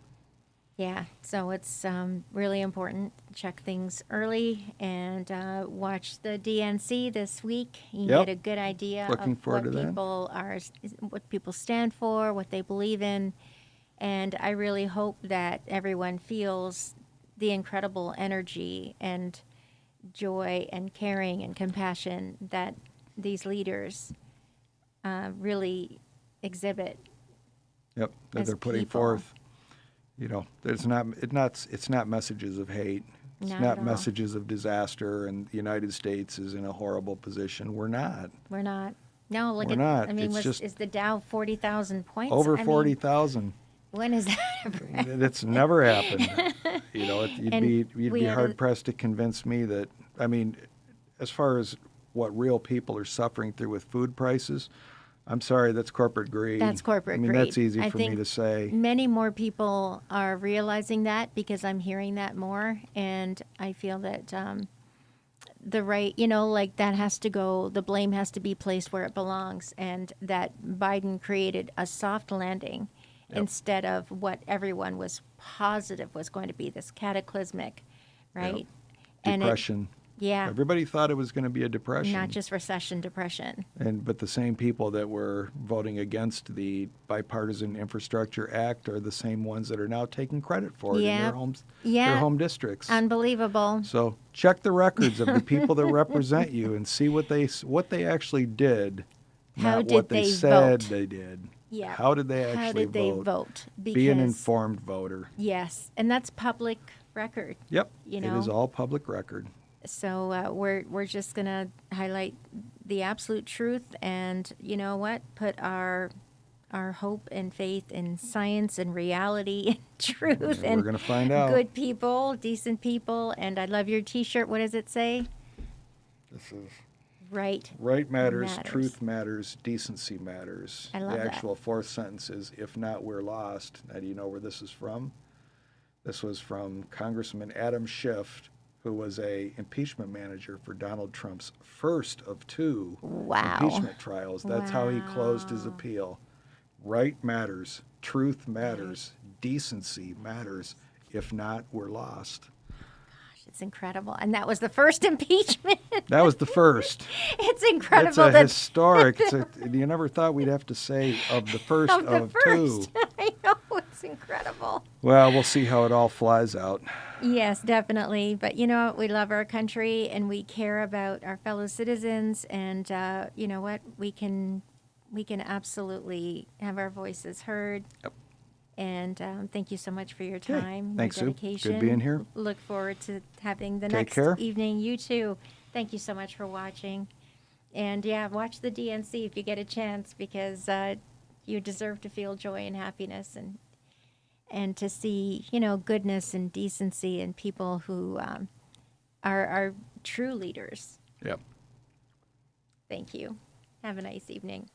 yeah. So it's really important to check things early and watch the DNC this week. You Yep. get a good idea Looking of forward what to that. people are, what people stand for, what they believe in, and I really hope that everyone feels the incredible energy and joy and caring and compassion that these leaders really exhibit. yep, that As they're putting people. forth. There's it's not messages of hate. It's Not not at all. messages of disaster and the United States is in a horrible position. We're not. We're not. No, look We're at. not. I mean, It's just is the Dow 40,000 points? Over I mean, 40,000. when is that ever? It's never happened. You'd And be we had a- hard pressed to convince me that. I mean, as far as what real people are suffering through with food prices, I'm sorry, that's corporate greed. That's corporate I mean, greed. that's easy I for me think to say. Many more people are realizing that because I'm hearing that more, and I feel that the right, like that has to go. The blame has to be placed where it belongs, and that Biden created a soft landing instead of what everyone was positive was going to be this cataclysmic, right? And Depression. yeah, Everybody thought it was going to be a depression. not just recession, depression. But the same people that were voting against the Bipartisan Infrastructure Act are the same ones that are now taking credit for it in Yeah. their homes, Yeah. their home districts. Unbelievable. So check the records of the people that represent you and see what they actually did, How not did what they they said vote? they did. Yeah. How did they How actually did they vote? vote? Be an Because- informed voter. Yes, and that's public record. Yep. You It is know? all public record. So we're just gonna highlight the absolute truth, and you know what? Put our hope and faith in science and reality and truth And we're gonna find out. good people, decent people. And I love your T-shirt. What does it say? This is Right. Right matters, Matters. truth matters, decency matters. I love the that. actual fourth sentence is, if not, we're lost. Now, do you know where this is from? This was from Congressman Adam Schiff, who was a impeachment manager for Donald Trump's first of two Wow. impeachment trials. That's how he closed his Wow. appeal. Right matters, truth matters, decency matters. If not, we're lost. It's incredible. And that was the first impeachment. That was the first. It's It's incredible a that historic. You never thought we'd have to say of the first of the of first. two. I know, it's incredible. Well, we'll see how it all flies out. Yes, definitely. But you know what? We love our country and we care about our fellow citizens. And you know what? We can absolutely have our voices heard. Yep. And thank you so much for your Okay. time, Thanks, your Sue. dedication. Good being here. Look forward to having the Take next care. evening. You too. Thank you so much for watching. And yeah, watch the DNC if you get a chance, because you deserve to feel joy and happiness, and to see, you know, goodness and decency and people who are true leaders. Yep. Thank you. Have a nice evening.